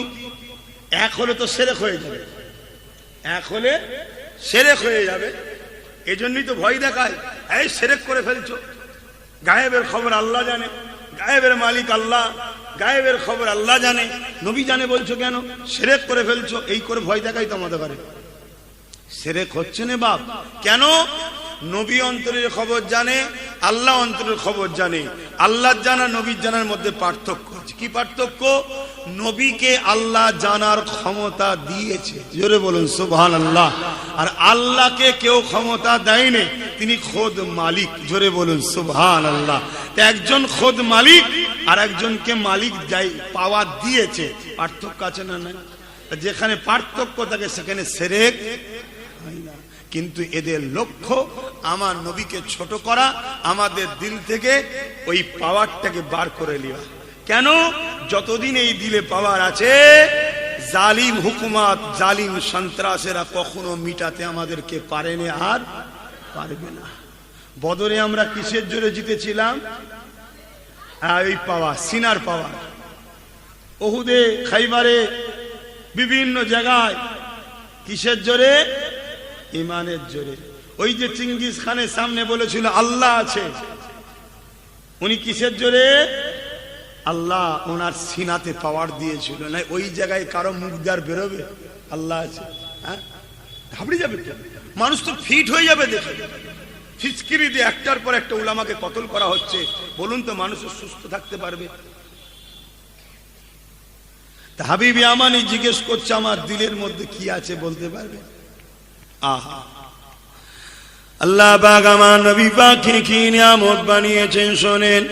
এক হলে তো শিরক হয়ে যাবে, এক হলে শিরক হয়ে যাবে, এজন্যই তো ভয় দেখায়, এই শিরক করে ফেলছো। গায়েবের খবর আল্লাহ জানে, গায়েবের মালিক আল্লাহ, গায়েবের খবর আল্লাহ জানে, নবী জানে, বলছো কেন? শিরক করে ফেলছো, এই করে ভয় দেখাই তো আমাদের ঘরে। শিরক হচ্ছে না বাপ। কেন? নবী অন্তরের খবর জানে, আল্লাহ অন্তরের খবর জানে। আল্লাহ জানা নবীর জানার মধ্যে পার্থক্য আছে। কি পার্থক্য? নবীকে আল্লাহ জানার ক্ষমতা দিয়েছে, জোরে বলুন সুবহানাল্লাহ। আর আল্লাহকে কেউ ক্ষমতা দেয়নি, তিনি খোদ মালিক, জোরে বলুন সুবহানাল্লাহ। একজন খোদ মালিক আর একজনকে মালিক পাওয়ার দিয়েছে। পার্থক্য আছে না? না। যেখানে পার্থক্য থাকে সেখানে শিরক হয় না। কিন্তু এদের লক্ষ্য আমার নবীকে ছোট করা, আমাদের দিল থেকে ওই পাওয়ারটাকে বার করে নেওয়া। কেন? যতদিন এই দিলে পাওয়ার আছে, জালিম হুকুমাত, জালিম সন্ত্রাসেরা কখনো মিটাতে আমাদেরকে পারেনি, আর পারবে না। বদরে আমরা কিসের জোরে জিতেছিলাম? ওই পাওয়ার, সিনার পাওয়ার। উহুদে, খাইবারে, বিভিন্ন জায়গায় কিসের জোরে? ইমানের জোরে। ওই যে চিঙ্গিস খানের সামনে বলেছিল আল্লাহ আছে, উনি কিসের জোরে? আল্লাহ ওনার সিনাতে পাওয়ার দিয়েছিল। না ওই জায়গায় কারো মুখ দ্বার বেরোবে? আল্লাহ আছে, হ্যাঁ, ঘাবড়ে যাবে তো, মানুষ তো ফিট হয়ে যাবে দেখে। ফিচকিরি দিয়ে একটার পর একটা উলামাকে কতল করা হচ্ছে, বলুন তো মানুষ সুস্থ থাকতে পারবে? তা হাবিবি আমানি জিজ্ঞেস করছে আমার দিলের মধ্যে কি আছে, বলতে পারবে? আহা, আল্লাহ পাক আমার নবী পাককে কি নিয়ামত বানিয়েছেন শোনেন।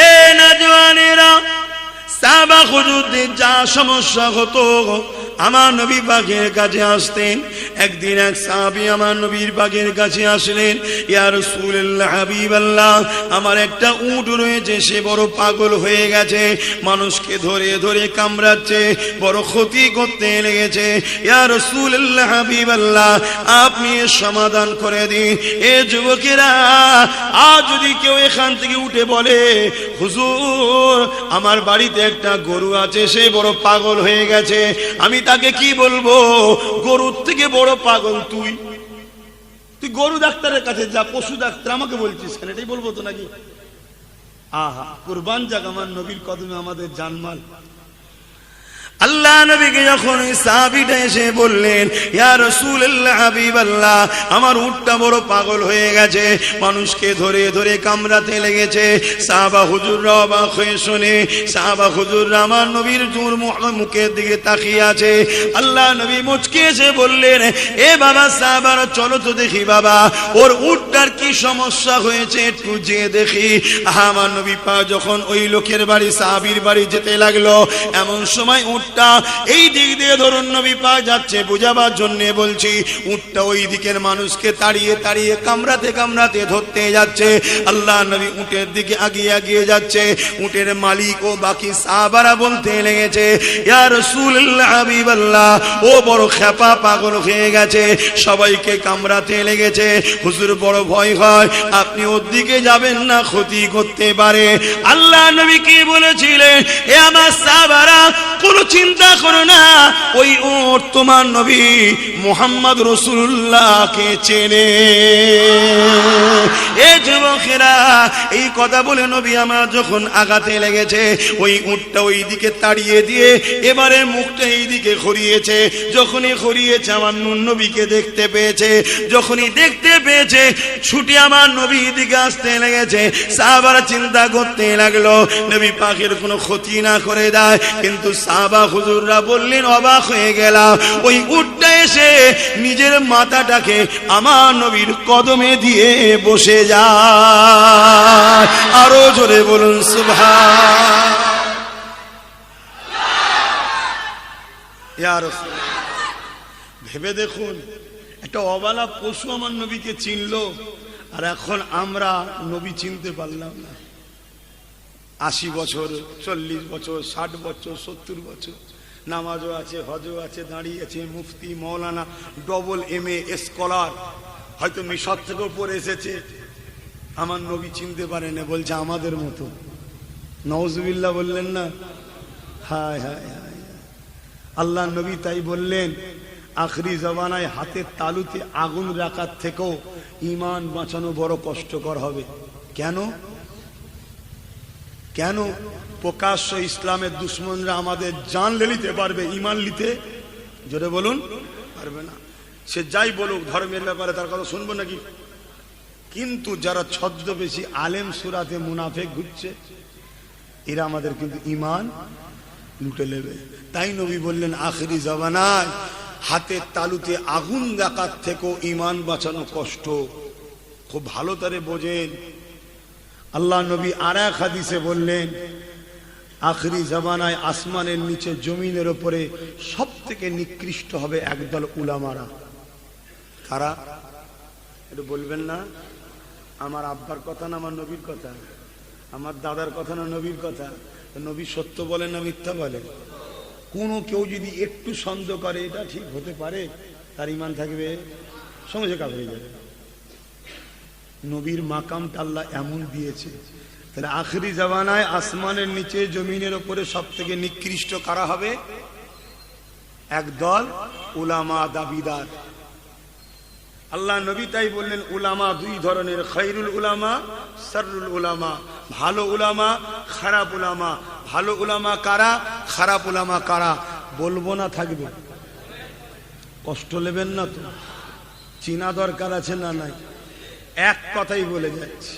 এ নওজওয়ানেরা, সাহাবা হুজুরদের যা সমস্যা হতো আমার নবী পাকের কাছে আসতেন। একদিন এক সাহাবী আমার নবীর পাকের কাছে আসলেন, ইয়া রাসূলুল্লাহ, হাবিবাল্লাহ, আমার একটা উট রয়েছে, সে বড় পাগল হয়ে গেছে, মানুষকে ধরে ধরে কামড়াচ্ছে, বড় ক্ষতি করতে লেগেছে। ইয়া রাসূলুল্লাহ, হাবিবাল্লাহ, আপনি এর সমাধান করে দিন। এ যুবকেরা, আজ যদি কেউ এখান থেকে উঠে বলে হুজুর আমার বাড়িতে একটা গরু আছে, সে বড় পাগল হয়ে গেছে, আমি তাকে কি বলবো? গরুর থেকে বড় পাগল তুই, তুই গরু ডাক্তারের কাছে যা, পশু ডাক্তার, আমাকে বলছিস কেন? এটাই বলবো তো নাকি? আহা, কুরবান যাক আমার নবীর কদমে আমাদের জানমাল। আল্লাহ নবীকে যখন সাহাবীটা এসে বললেন, ইয়া রাসূলুল্লাহ, হাবিবাল্লাহ, আমার উটটা বড় পাগল হয়ে গেছে, মানুষকে ধরে ধরে কামড়াতে লেগেছে। সাহাবা হুজুররা অবাক হয়ে শুনে, সাহাবা হুজুররা আমার নবীর জোর মুখের দিকে তাকিয়ে আছে। আল্লাহ নবী মুচকি এসে বললেন, এ বাবা সাহাবারা, চলো তো দেখি বাবা ওর উটটার কি সমস্যা হয়েছে, একটু যেয়ে দেখি। আমার নবী পাক যখন ওই লোকের বাড়ি, সাহাবীর বাড়ি যেতে লাগলো, এমন সময় উট উটটা এই দিক দিয়ে ধরুন নবী পাক যাচ্ছে বুঝাবার জন্য বলছি, উটটা ওই দিকের মানুষকে তাড়িয়ে তাড়িয়ে কামড়াতে কামড়াতে ধরতে যাচ্ছে। আল্লাহ নবী উটের দিকে আগিয়ে আগিয়ে যাচ্ছে। উটের মালিক ও বাকি সাহাবারা বলতে লেগেছে, ইয়া রাসূলুল্লাহ হাবিবাল্লাহ, ও বড় খেপা পাগল হয়ে গেছে, সবাইকে কামড়াতে লেগেছে, হুজুর বড় ভয় হয়, আপনি ওর দিকে যাবেন না, ক্ষতি করতে পারে। আল্লাহ নবী কি বলেছিলেন, এ আমার সাহাবারা কোনো চিন্তা করো না, ওই উট তোমার নবী মুহাম্মদ রাসূলুল্লাহকে চেনে। এ যুবকেরা, এই কথা বলে নবী আমার যখন আগাতে লেগেছে, ওই উটটা ওই দিকে তাড়িয়ে দিয়ে এবারে মুখটা এই দিকে ঘুরিয়েছে। যখনই ঘুরিয়েছে আমার নবীকে দেখতে পেয়েছে। যখনই দেখতে পেয়েছে ছুটি আমার নবীর দিকে আসতে লেগেছে। সাহাবারা চিন্তা করতে লাগলো নবী পাকের কোনো ক্ষতি না করে দেয়, কিন্তু সাহাবা হুজুররা বললেন, অবাক হয়ে গেলাম, ওই উটটা এসে নিজের মাথাটাকে আমার নবীর কদমে দিয়ে বসে যায়। আরো জোরে বলুন সুবহান। ইয়া রাসূলুল্লাহ, ভেবে দেখুন, একটা অবালা পশু আমার নবীকে চিনলো, আর এখন আমরা নবী চিনতে পারলাম না। 80 বছর, 40 বছর, 60 বছর, 70 বছর, নামাজও আছে, হজও আছে, দাঁড়িয়ে আছে, মুফতি, মৌলানা, ডবল MA স্কলার, হয়তো মিশর থেকেও পড়ে এসেছে, আমার নবী চিনতে পারে না, বলছে আমাদের মতো। নাউজুবিল্লাহ বললেন না? হায় হায় হায়। আল্লাহ নবী তাই বললেন, আখরি জমানায় হাতের তালুতে আগুন রাখার থেকেও ঈমান বাঁচানো বড় কষ্টকর হবে। কেন? কেন? প্রকাশ্য ইসলামের দুশ্মনরা আমাদের জান নিতে পারবে, ঈমান নিতে জোরে বলুন পারবে না। সে যাই বলুক ধর্মের ব্যাপারে, তার কথা শুনবো নাকি? কিন্তু যারা ছদ্মবেশী আলেম সুরাতে মুনাফেক ঘুরছে, এরা আমাদের কিন্তু ঈমান লুটে নেবে। তাই নবী বললেন, আখরি জমানায় হাতের তালুতে আগুন রাখার থেকেও ঈমান বাঁচানো কষ্ট। খুব ভালো তারে বোঝেন। আল্লাহ নবী আর এক হাদিসে বললেন, আখরি জামানায় আসমানের নিচে জমিনের উপরে সব থেকে নিকৃষ্ট হবে একদল উলামারা। কারা? এটা বলবেন না? আমার আব্বার কথা না আমার নবীর কথা? আমার দাদার কথা না নবীর কথা? নবী সত্য বলেন না মিথ্যা বলেন? কোনো কেউ যদি একটু সন্দেহ করে এটা ঠিক হতে পারে, তার ঈমান থাকবে, সঙ্গে কাফের হয়ে যাবে। নবীর মাকামটা আল্লাহ এমন দিয়েছে। তাহলে আখরি জামানায় আসমানের নিচে জমিনের উপরে সব থেকে নিকৃষ্ট কারা হবে? একদল উলামা দাবিদার। আল্লাহ নবী তাই বললেন, উলামা দুই ধরনের, খায়রুল উলামা, শাররুল উলামা। ভালো উলামা, খারাপ উলামা। ভালো উলামা কারা, খারাপ উলামা কারা বলবো না, থাকবে। কষ্ট নেবেন না তো, চিনা দরকার আছে না নাই? এক কথাই বলে যাচ্ছে,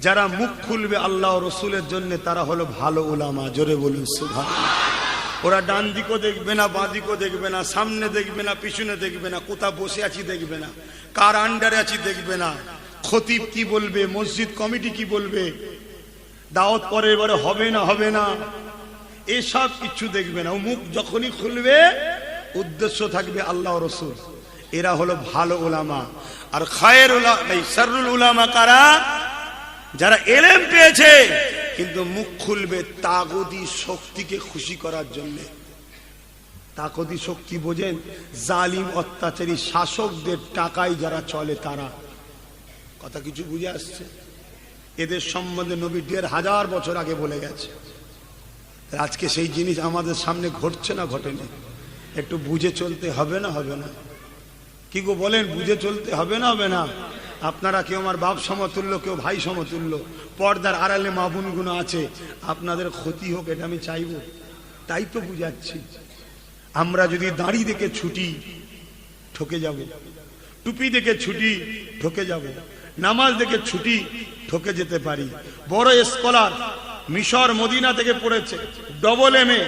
যারা মুখ খুলবে আল্লাহ ও রসুলের জন্য তারা হলো ভালো উলামা। জোরে বলুন সুবহানাল্লাহ। ওরা ডান দিকও দেখবে না, বাঁ দিকও দেখবে না, সামনে দেখবে না, পিছনে দেখবে না, কোথাও বসে আছি দেখবে না, কার আন্ডারে আছি দেখবে না, খতিব কি বলবে, মসজিদ কমিটি কি বলবে, দাওয়াত পরের বারে হবে না হবে না, এসব কিছু দেখবে না। ও মুখ যখনই খুলবে উদ্দেশ্য থাকবে আল্লাহ ও রসুল। এরা হলো ভালো উলামা। আর শাররুল উলামা কারা? যারা এলেম পেয়েছে কিন্তু মুখ খুলবে তাগুতি শক্তিকে খুশি করার জন্য। তাগুতি শক্তি বোঝেন? জালিম অত্যাচারী শাসকদের টাকায় যারা চলে তারা। কথা কিছু বুঝে আসছে? এদের সম্বন্ধে নবী ১৫০০ বছর আগে বলে গেছে। আজকে সেই জিনিস আমাদের সামনে ঘটছে না ঘটেনি? একটু বুঝে চলতে হবে না হবে না? কি গো বলেন, বুঝে চলতে হবে না হবে না? আপনারা কেউ আমার বাপ সমতুল্য, কেউ ভাই সমতুল্য, পর্দার আড়ালে মা বোনগুলো আছে, আপনাদের ক্ষতি হোক এটা আমি চাইব? তাই তো বুঝাচ্ছি। আমরা যদি দাড়ি দেখে ছুটি ঠকে যাব, টুপি দেখে ছুটি ঠকে যাব, নামাজ দেখে ছুটি ঠকে যেতে পারি। বড় স্কলার মিশর মদিনা থেকে পড়েছে, ডবল MA,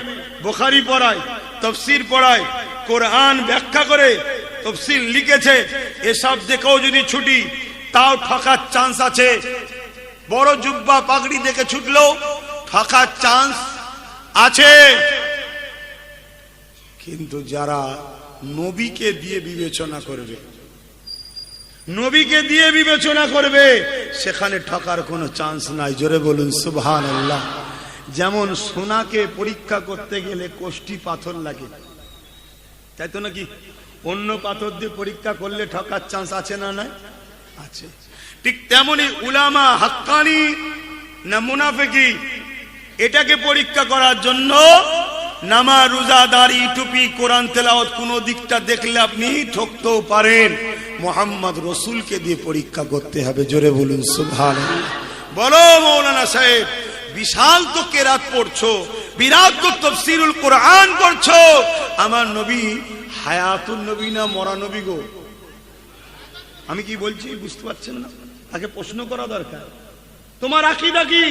বুখারী পড়ায়, তাফসীর পড়ায়, কোরআন ব্যাখ্যা করে তাফসীর লিখেছে, এসব দেখেও যদি ছুটি তাও ঠকার চান্স আছে। বড় জুব্বা পাগড়ি দেখে ছুটলেও ঠকার চান্স আছে। কিন্তু যারা নবীকে দিয়ে বিবেচনা করবে, নবীকে দিয়ে বিবেচনা করবে, সেখানে ঠকার কোনো চান্স নাই। জোরে বলুন সুবহানাল্লাহ। যেমন সোনাকে পরীক্ষা করতে গেলে কোষ্টি পাথর লাগে, তাই তো নাকি? অন্য পাথর দিয়ে পরীক্ষা করলে ঠকার চান্স আছে না? নাই আছে। ঠিক তেমনি উলামা হাক্কানি না মুনাফিকি, এটাকে পরীক্ষা করার জন্য নামাজ, রোজা, দাড়ি, টুপি, কোরআন তেলাওয়াত কোন দিকটা দেখলে আপনি ঠকতেও পারেন। মুহাম্মদ রাসূলকে দিয়ে পরীক্ষা করতে হবে। জোরে বলুন সুবহানাল্লাহ। বলো মাওলানা সাহেব, বিশাল তো কেরাত পড়ছো, বিরাট তো তাফসীরুল কোরআন করছো, আমার নবী হায়াতুন নবী না মরা নবী গো? আমি কি বলছি বুঝতে পারছেন না? তাকে প্রশ্ন করা দরকার, তোমার আকীদা কি?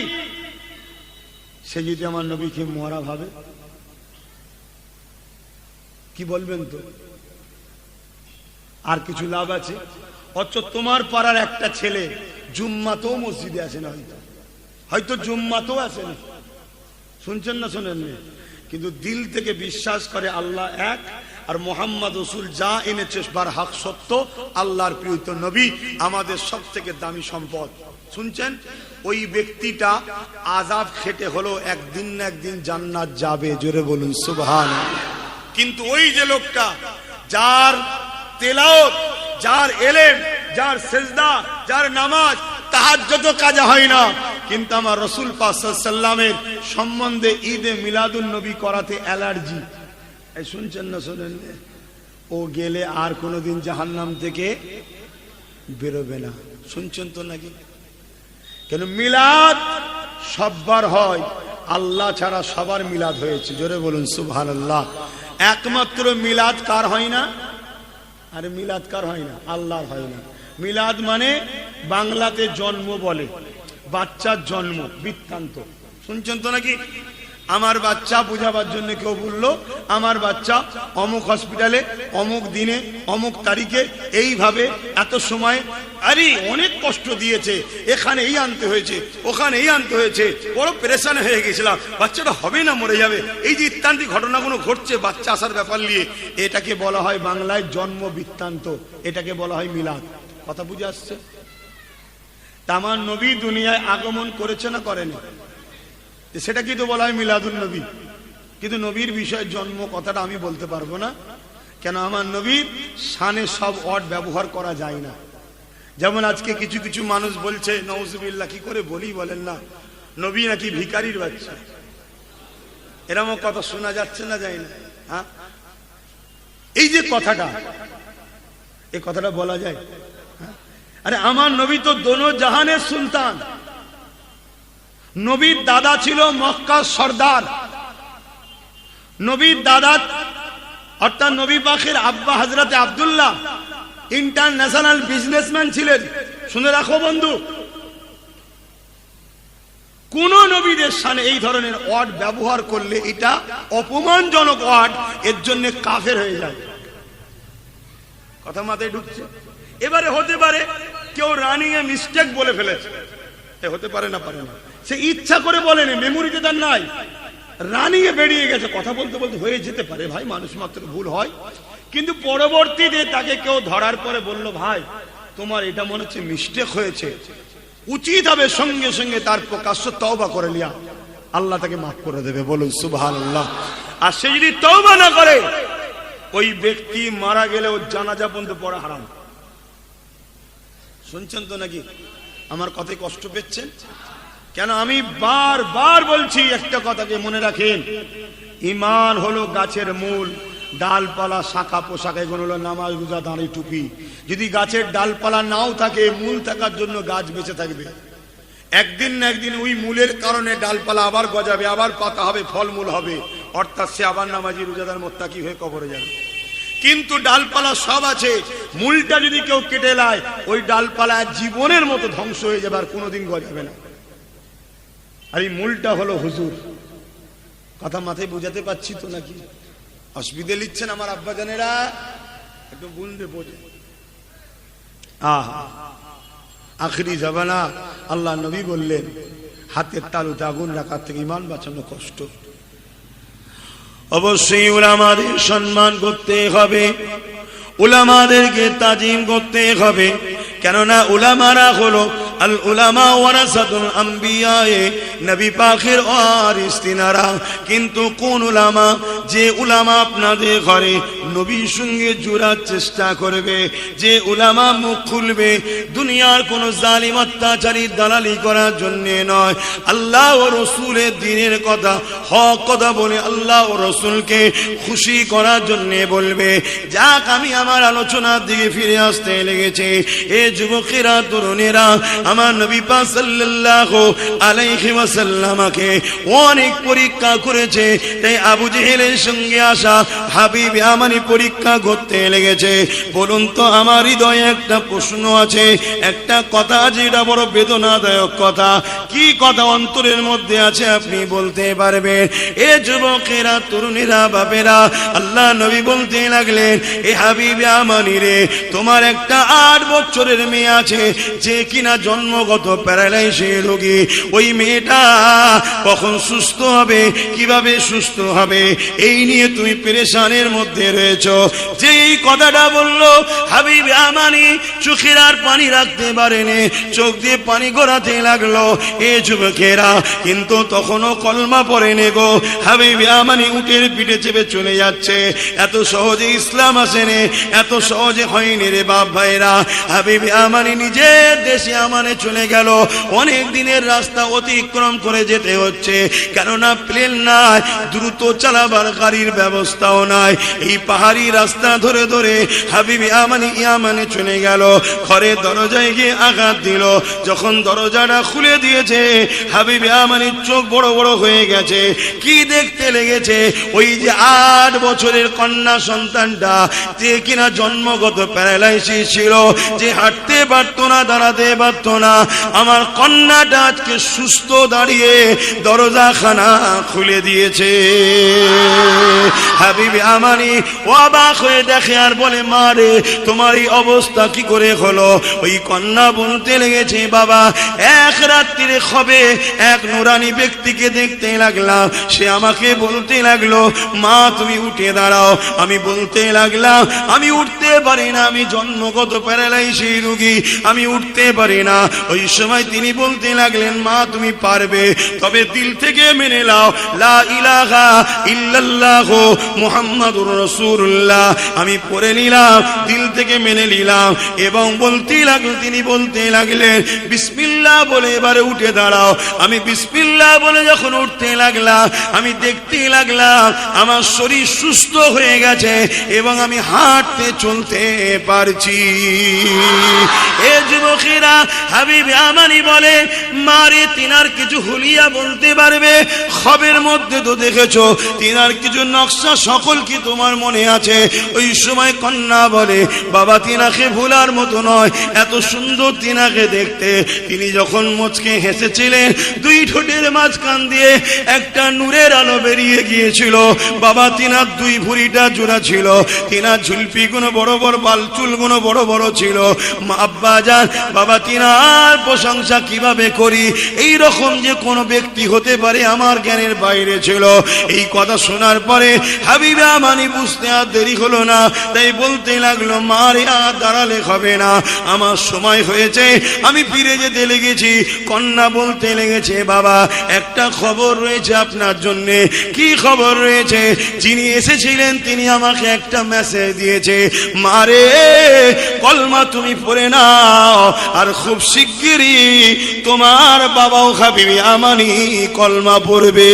সে যদি আমার নবীকে মরা ভাবে, কি বলবেন? তো আর কিছু লাভ আছে? অথচ তোমার পাড়ার একটা ছেলে জুম্মাতেও মসজিদে আসে না, হয়তো জুম্মাতেও আসে না, শুনছেন না শোনেন না, কিন্তু দিল থেকে বিশ্বাস করে আল্লাহ এক, আর মুহাম্মদ রাসূল যা এনেছে বার হক সত্য, আল্লাহর প্রিয় নবী আমাদের সব থেকে দামি সম্পদ। শুনছেন? ওই ব্যক্তিটা আযাব খেটে হলো একদিন না একদিন জান্নাত যাবে। জোরে বলুন সুবহানাল্লাহ। কিন্তু ওই যে লোকটা যার তেলাওয়াত, যার ইলম, যার সিজদা, যার নামাজ, তাহাজ্জুদ কাজা হয় না, কিন্তু আমার রাসূল পাক সাল্লাল্লাহু আলাইহি ওয়াসাল্লামের সম্বন্ধে ঈদে মিলাদুন নবী করাতে অ্যালার্জি, এই শুনছেন না শোনেন? ও গেলে আর কোনোদিন জাহান্নাম থেকে বেরোবে না। শুনছেন তো নাকি? কেন? মিলাদ সবার হয়, আল্লাহ ছাড়া সবার মিলাদ হয়েছে। জোরে বলুন সুবহানাল্লাহ। একমাত্র মিলাদ কার হয় না? আরে মিলাদ কার হয় না? আল্লাহর হয় না। মিলাদ মানে বাংলাতে জন্ম বলে, বাচ্চার জন্ম বৃত্তান্ত। শুনছেন তো নাকি? আমার বাচ্চা বুঝাবার জন্য কেউ বললো আমার বাচ্চা অমুক হসপিটালে অমুক দিনে অমুক তারিখে এইভাবে এত সময়, আরে অনেক কষ্ট দিয়েছে, এখানে এই আনতে হয়েছে, ওখানে এই আনতে হয়েছে, বড় পেরেশান হয়ে গেছিলাম, বাচ্চাটা হবে না মরে যাবে, এই যে ইত্যাদি ঘটনাগুলো ঘটছে বাচ্চা আসার ব্যাপার নিয়ে, এটাকে বলা হয় বাংলায় জন্ম বৃত্তান্ত, এটাকে বলা হয় মিলাদ। কথা বুঝে আসছে? আমার নবী দুনিয়ায় আগমন করেছে না করেনি? সেটা কিন্তু বলা হয় মিলাদুন নবী। কিন্তু নবীর বিষয়ে জন্ম কথাটা আমি বলতে পারবো না, কেন আমার নবীর শানে সব ওয়ার্ড ব্যবহার করা যায় না। যেমন আজকে কিছু কিছু মানুষ বলছে, নাউজুবিল্লাহ, কি করে বলি বলেন না, নবী নাকি ভিখারির বাচ্চা, এরকম কথা শোনা যাচ্ছে না, যায় না? হ্যাঁ, এই যে কথাটা, এই কথাটা বলা যায়? আরে আমার নবী তো দোনো জাহানের সুলতান। নবীর দাদা ছিল মক্কার সর্দার, নবীর দাদা অর্থাৎ নবী পাকের আব্বা হযরতে আব্দুল্লাহ ইন্টারন্যাশনাল বিজনেসম্যান ছিলেন। শুনে রাখো বন্ধু, কোন নবীদের সামনে এই ধরনের ওয়ার্ড ব্যবহার করলে এটা অপমানজনক ওয়ার্ড, এর জন্য কাফের হয়ে যায়। কথা মাথায় ঢুকছে? এবারে হতে পারে কেউ রানিং এ মিস্টেক বলে ফেলেছে, হতে পারে না, পারে না, সে ইচ্ছা করে বলেনি, মেমোরিতে তার নাই, রানিং এ বেরিয়ে গেছে, কথা বলতে বলতে হয়ে যেতে পারে ভাই, মানুষ মাত্র ভুল হয়। কিন্তু পরবর্তীতে তাকে কেউ ধরার পরে বলল, ভাই তোমার এটা মনে হচ্ছে মিস্টেক হয়েছে, উচিত হবে সঙ্গে সঙ্গে তার প্রকাশ্য তওবা করে লিয়া, আল্লাহ তাকে মাফ করে দেবে। বলুন সুবহানাল্লাহ। আর সে যদি তওবা না করে, ওই ব্যক্তি মারা গেলে ওর জানাজা পর্যন্ত পড়া হারাম। শুনছেন তো নাকি? আমার কথায় কষ্ট পেচ্ছেন কেন? আমি বারবার বলছি একটা কথাকে মনে রাখেন, ঈমান হলো গাছের মূল, ডালপালা শাখা পোশাক এগুলো হলো নামাজ, রোজা, দাড়ি, টুপি। যদি গাছের ডালপালা নাও থাকে, মূল থাকার জন্য গাছ বেঁচে থাকবে। একদিন না একদিন ওই মূলের কারণে ডালপালা আবার গজাবে, আবার পাতা হবে, ফলমূল হবে, অর্থাৎ সে আবার নামাজি, রোজাদার, মুত্তাকি হয়ে কবরে যাবে। কিন্তু ডালপালা সব আছে, মূলটা যদি কেউ কেটে লায়, ওই ডালপালা জীবনের মতো ধ্বংস হয়ে যাবে, আর কোনোদিন গজাবে না। আর এই মূলটা হলো হুজুর। কথা মাথায় বুঝাতে পারছি তো নাকি? অসুবিধে লিখছেন আমার আব্বা জানেরা? একটু বুঝতে বোঝে। আখরি জামানা, আল্লাহ নবী বললেন হাতের তালুতে আগুন রাখার থেকে ঈমান বাঁচানো কষ্ট। অবশ্যই উলামাদের সম্মান করতে হবে, উলামাদেরকে তাজিম করতে হবে। কেননা উলামারা হলো আল উলামা ওয়ারাসাতুল আম্বিয়া, নবী পাকের ওয়ারিস তিনারা। কিন্তু কোন উলামা? যে উলামা আপনাদের ঘরে নবীর সঙ্গে জোড়ার চেষ্টা করবে, যে উলামা মুখ খুলবে দুনিয়ার কোন জালিম অত্যাচারী দালালি করার জন্য নয়, আল্লাহ ও রসুলের দ্বীনের কথা, হক কথা বলে আল্লাহ ও রসুলকে খুশি করার জন্য বলবে। যাক, আমি আমার আলোচনার দিকে ফিরে আসতে লেগেছে। এ যুবকেরা, তরুণেরা, আমার নবী পাক সাল্লাল্লাহু আলাইহি ওয়াসাল্লামকে অনেক পরীক্ষা করেছে। তাই আবু জেহেলের সঙ্গে আসা হাবিব আমানি পরীক্ষা করতে লেগেছে। বলুন তো, আমার হৃদয়ে একটা প্রশ্ন আছে, একটা কথা, যেটা বড় বেদনাদায়ক কথা। কি কথা অন্তরের মধ্যে আছে আপনি বলতে পারবেন? এ যুবকেরা, তরুণেরা, বাপেরা, আল্লাহ নবী বলতে লাগলেন, এ হাবিব আমানি রে, তোমার একটা 8 বছরের মেয়ে আছে, যে কিনা জন্মগত প্যারালাইসিস রোগী। ওই মেয়েটা কখন সুস্থ হবে, কিভাবে সুস্থ হবে, এই নিয়ে তুমি পেরেশানের মধ্যে রয়েছো। যে এই কথাটা বললো, হাবিব আমানি চোখের আর পানি রাখতে পারেনি, চোখ দিয়ে পানি গড়াতে লাগলো। এ যুবকেরা, কিন্তু তখনও কলমা পড়েনি গো। হাবিব আমানি উটের পিঠে চেপে চলে যাচ্ছে। এত সহজে ইসলাম আসেনি, এত সহজে হয়নি রে বাপ ভাইরা। হাবিব আমানি নিজের দেশে আমানে চলে গেল। অনেক দিনের রাস্তা অতিক্রম করে যেতে হচ্ছে, কেননা প্লেন নাই, দ্রুত চালাবার গাড়ির ব্যবস্থাও নাই। এই পাহাড়ি রাস্তা ধরে ধরে হাবিব আমানি ইয়ামানে চলে গেল। ঘরের দরজায় গিয়ে আঘাত দিল। যখন দরজাটা খুলে দিয়েছে, হাবিব আমানির চোখ বড় বড় হয়ে গেছে। কি দেখতে লেগেছে? ওই যে 8 বছরের কন্যা সন্তানটা, যে কিনা জন্মগত প্যারালাইসিস ছিল, যে হাঁটতে পারতো না, দাঁড়াতে পারতো না, আমার কন্যাটা আজকে সুস্থ দাঁড়িয়ে দরজাখানা খুলে দিয়েছে। হাবিব আমানি অবাক হয়ে দেখে আর বলে, মা রে, তোমার এই অবস্থা কি করে হলো? ওই কন্যা বলতে লেগেছে, বাবা, এক রাত্রিরে খবে এক নুরানি ব্যক্তিকে দেখতে লাগলাম। সে আমাকে বলতে লাগলো, মা তুমি উঠে দাঁড়াও। আমি বলতে লাগলাম, আমি উঠতে পারি না, আমি জন্মগত প্যারালাইসিস রোগী, আমি উঠতে পারি না। ওই সময় তিনি বলতে লাগলেন, মা তুমি পারবে, তবে দিল থেকে মেনে নাও লা ইলাহা ইল্লাল্লাহু মুহাম্মাদুর রাসূলুল্লাহ। আমি পড়ে নিলাম, দিল থেকে মেনে নিলাম, এবং তিনি বলতে লাগলেন, বিসমিল্লাহ বলে এবারে উঠে দাঁড়াও। আমি বিসমিল্লাহ বলে যখন উঠতে লাগলাম, আমি দেখতে লাগলাম আমার শরীর সুস্থ হয়ে গেছে এবং আমি হাঁটতে চলতে পারছি। এ যুবকেরা, হাবিব আমানি বলে, মারে তিনার কিছু হুলিয়া বলতে পারবে? খবের মধ্যে তো দেখেছো, তিনার কিছু নকশা সকল কি তোমার মনে আছে? ওই সময় কন্যা বলে, বাবা তিনাকে ভুলার মতো নয়, এত সুন্দর তিনাকে দেখতে। তিনি যখন মুচকে হেসেছিলেন, 2 ঠোঁটের মাঝখান দিয়ে একটা নূরের আলো বেরিয়ে গিয়েছিল। বাবা তিনার 2 ভুঁড়িটা জোড়া ছিল, তিনার ঝুলপি গুলো বড় বড়, বাল চুল গুলো বড় বড় ছিল। আব্বা জান, বাবা তিনার প্রশংসা কিভাবে করি, এই রকম যে কোনো ব্যক্তি হতে পারে আমার জ্ঞানের বাইরে ছিল। এই কথা শোনার পরে হাবিব আমানি বুঝতে আর দেরি হলো না, তাই বলতে লাগলো, মা রে, আর দাঁড়ালে হবে না, আমার সময় হয়েছে, আমি ফিরে যেতে লেগেছি। কন্যা বলতে লেগেছে, বাবা একটা খবর রয়েছে আপনার জন্য। কি খবর রয়েছে? যিনি এসেছিলেন তিনি আমাকে একটা মেসেজ দিয়েছে, মারে কলমা তুমি পড়ে নাও, আর খুব শিগগিরই তোমার বাবাও হাবিব আমানি কলমা পড়বে।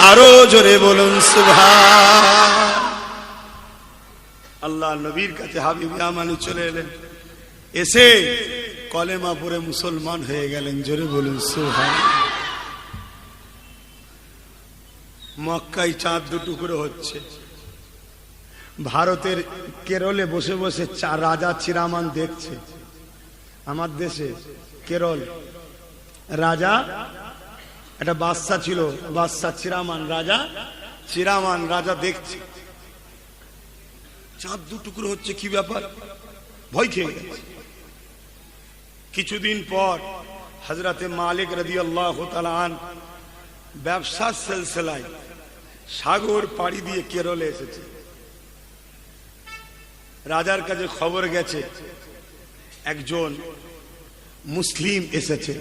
আরো জোরে বলুন সুবহান। আল্লাহ নবীর কাছে হাবিব আমানি চলে এলেন, এসে কলেমা পড়ে মুসলমান হয়ে গেলেন। জোরে বলুন সুবহান। মক্কায় চাঁদ 2 টুকরো হচ্ছে। ভারতের কেরলে বসে বসে রাজা চিরামান দেখছে। আমার দেশে কেরল রাজা, একটা বাদশা ছিল, বাদশা চিরামান রাজা দেখছে চাঁদ 2 টুকরো হচ্ছে, কি ব্যাপার? ভয় খেয়ে গেছে। কিছুদিন পর হযরতে মালিক রাদিয়াল্লাহু তাআলা আন ব্যবসার সিলসিলায় সাগর পাড়ি দিয়ে কেরলে এসেছে। রাজার কাছে খবর গেছে একজন মুসলিম এসেছে,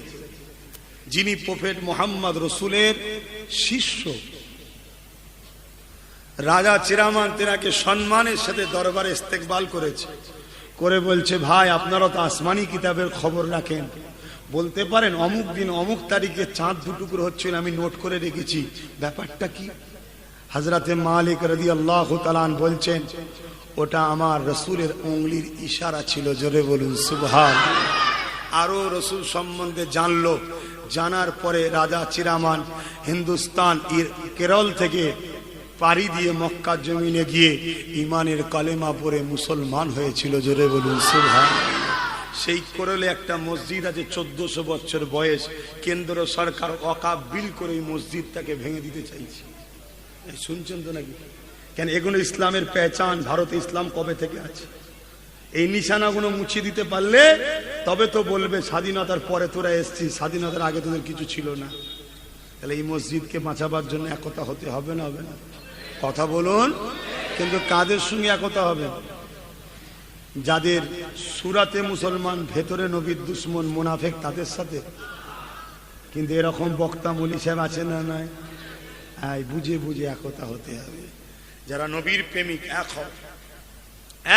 যিনি প্রফেট মোহাম্মদ রসুলের শিষ্য। রাজা চিরামান তেনাকে সম্মানের সাথে দরবারে ইস্তেকবাল করেছে, করে বলছে, ভাই আপনারা তো আসমানি কিতাবের খবর রাখেন, বলতে পারেন অমুক দিন অমুক তারিখে চাঁদ দুটুকরো হচ্ছিল, আমি নোট করে রেখেছি, ব্যাপারটা কি? হযরতে মালিক রাদিয়াল্লাহু তাআলা বলছেন, ওটা আমার রসুলের উংলির ইশারা ছিল। জোরে বলুন সুবহানাল্লাহ। আরো রসুল সম্বন্ধে জানলো। জানার পরে রাজা চিরামান হিন্দুস্তান কেরল থেকে পাড়ি দিয়ে মক্কা জমিনে গিয়ে ইমানের কালেমা পড়ে মুসলমান হয়েছিল। জোরে বলুন সুবহানাল্লাহ। সেই কেরলে একটা মসজিদ আছে, 1400 বছর বয়স। কেন্দ্র সরকার ওয়াকফ বিল করে এই মসজিদটাকে ভেঙে দিতে চাইছে। শুনছেন তো নাকি? কেন এগুলো ইসলামের পেহচান। ভারতে ইসলাম কবে থেকে আছে? এই নিশানাগুলো মুছিয়ে দিতে পারলে তবে তো বলবে স্বাধীনতার পরে তোরা এসছিস, স্বাধীনতার আগে তোদের কিছু ছিল না। তাহলে এই মসজিদকে বাঁচাবার জন্য একতা হতে হবে না? হবে না? কথা বলুন। কিন্তু কাদের সঙ্গে একতা হবে? যাদের সুরাতে মুসলমান, ভেতরে নবীর দুশ্মন মুনাফেক, তাদের সাথে। কিন্তু এরকম বক্তা মলি সাহেব আছে না? নাই। বুঝে বুঝে একতা হতে হবে। যারা নবীর প্রেমিক, এক হও,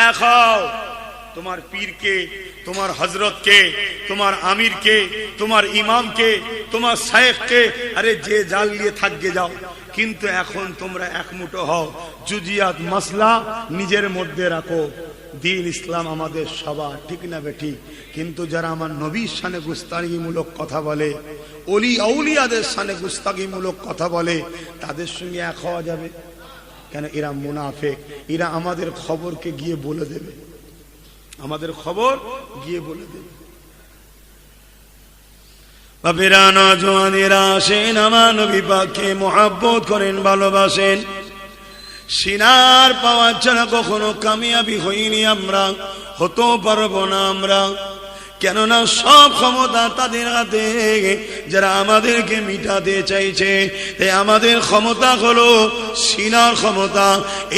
এক হও। তোমার পীরকে, তোমার হযরতকে, তোমার আমিরকে, তোমার ইমামকে, তোমার শায়েখকে, আরে যে জাল নিয়ে থাকবে যাও, কিন্তু এখন তোমরা এক মুঠো হও। জুজিয়াত মাসলা নিজের মধ্যে রাখো। দিন ইসলাম আমাদের সবার, ঠিক না বেঠিক? কিন্তু যারা আমার নবীর শানে গুস্তাগিমূলক কথা বলে, ওলি আউলিয়াদের শানে গুস্তাগিমূলক কথা বলে, তাদের সঙ্গে এক হওয়া যাবে কেন? এরা মুনাফেক। এরা আমাদের খবরকে গিয়ে বলে দেবে, আমাদের খবর গিয়ে বলে দেবে। বাপেরা, নওজওয়ানেরা আসেন, আমার নবী পাককে মহব্বত করেন, ভালোবাসেন। সিনার পাওয়ার ছাড়া কখনো কামিয়াবি হইনি আমরা, হতেও পারবো না আমরা। কেননা সব ক্ষমতা তাদের হাতে, যারা আমাদেরকে মিটাতে চাইছে। তাই আমাদের ক্ষমতা হলো সিনার ক্ষমতা।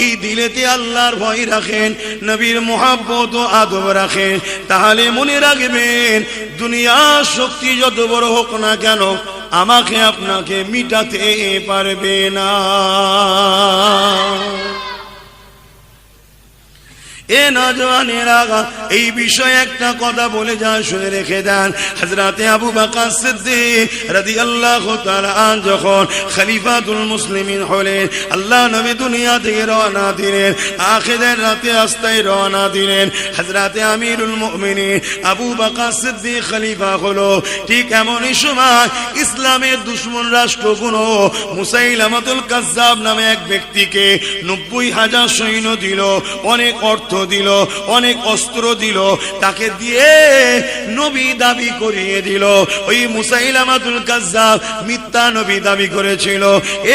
এই দিলেতে আল্লাহর ভয় রাখেন, নবীর মুহাব্বত ও আদব রাখেন, তাহলে মনে রাখবেন দুনিয়ার শক্তি যত বড় হোক না কেন, আমাকে আপনাকে মিটাতে পারবে না। এ নওজওয়ানেরা, এই বিষয়ে একটা কথা বলে যায়, শুনে রেখে দেন। হযরতে আবু বকর সিদ্দিক রাদিয়াল্লাহু তাআলা যখন খলিফাতুল মুসলিমিন হলেন, আল্লাহ নবী দুনিয়া থেকে রওনা দিলেন, আখিরের রাতে রাস্তায় রওনা দিলেন। হযরতে আমিরুল মুমিনিন আবু বকর সিদ্দিক খলিফা হলো। ঠিক এমনই সময় ইসলামের দুশমন রাষ্ট্রগুলো মুসাইলামাতুল কাজ্জাব নামে এক ব্যক্তিকে 90,000 সৈন্য দিল, অনেক অর্থ দিল, অনেক অস্ত্র দিল, তাকে দিয়ে নবী দাবি করিয়ে দিল। ওই মুসাইলামাতুল কাজ্জাব মিথ্যা নবী দাবি করেছিল।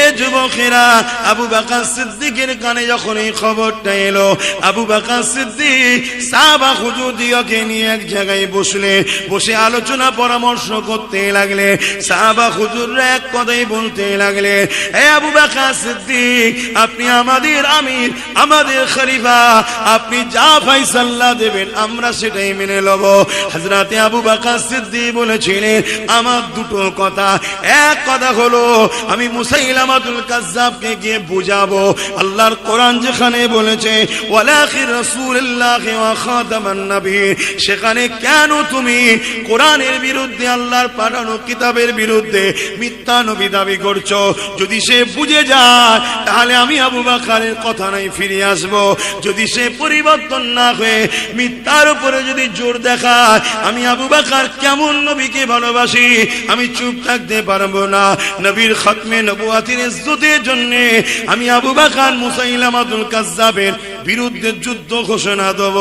এ যুবকেরা, আবু বকর সিদ্দিকের কানে যখন এই খবরটা এলো, আবু বকর সিদ্দিক সাহাবা হুজুরদিওকে নিয়ে এক জায়গায় বসলেন, বসে আলোচনা পরামর্শ করতে লাগলেন। সাহাবা হুজুররা এক কথাই বলতে লাগলেন, হে আবু বকর সিদ্দিক, আপনি আমাদের আমির, আমাদের খলিফা, আপনি যা ফয়সালা দেবেন আমরা সেটাই মেনে নেব। হযরতে আবু বকর সিদ্দিক বলেছিলেন, আমার দুটো কথা। এক কথা হলো, আমি মুসাইলামাতুল কাজ্জাবকে গিয়ে বুঝাবো আল্লাহর কোরআন যেখানে বলেছে ওয়ালাখির রাসূলুল্লাহি ওয়া খাতামান নবী, সেখানে কেন তুমি কোরআনের বিরুদ্ধে, আল্লাহর পাঠানো কিতাবের বিরুদ্ধে মিথ্যা নবী দাবি করছো? যদি সে বুঝে যায় তাহলে আমি আবু বকরের কথা নাই ফিরে আসবো। যদি সে পরিবর্তন না হয়ে মিথ্যার উপরে যদি জোর দেখায়, আমি আবু বকর কেমন নবীকে ভালোবাসি, আমি চুপ থাকতে পারবো না। নবীর খতমে নবুয়াতের ইজ্জতের জন্য আমি আবু বকর মুসাইলামাতুল কাজ্জাবের বিরুদ্ধে যুদ্ধ ঘোষণা দেব।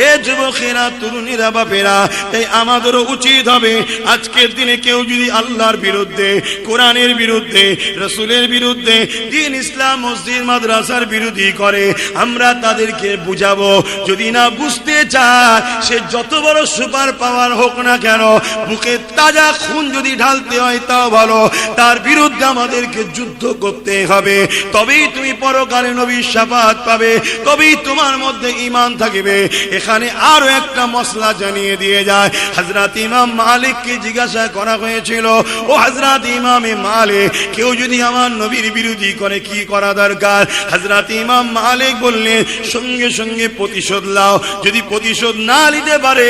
এ যুবকেরা, তরুণীরা, বাপেরা, তাই আমাদেরও উচিত হবে আজকের দিনে কেউ যদি আল্লাহর বিরুদ্ধে, কোরআনের বিরুদ্ধে, রসুলের বিরুদ্ধে, দ্বীন ইসলাম মসজিদ মাদ্রাসার বিরোধী করে, আমরা তাদেরকে বুঝাবো। যদি না বুঝতে চায়, সে যত বড় সুপার পাওয়ার হোক না কেন, বুকে তাজা খুন যদি ঢালতে হয় তাও ভালো, তার বিরুদ্ধে আমাদেরকে যুদ্ধ করতে হবে। তবেই তুমি পরকালে নবীর শাফাত পাবে, তবেই তোমার মধ্যে ঈমান থাকবে। এখানে আরো একটা মসলা জানিয়ে দিয়ে যায়। হযরত ইমাম মালিককে জিজ্ঞাসা করা হয়েছিল, ও হযরত ইমামে মালিক, কেউ যদি আমার নবীর বিরোধী করে কি করা দরকার? হযরত ইমাম মালিক বললেন, সঙ্গে সঙ্গে প্রতিশোধ নাও। যদি প্রতিশোধ না নিতে পারে,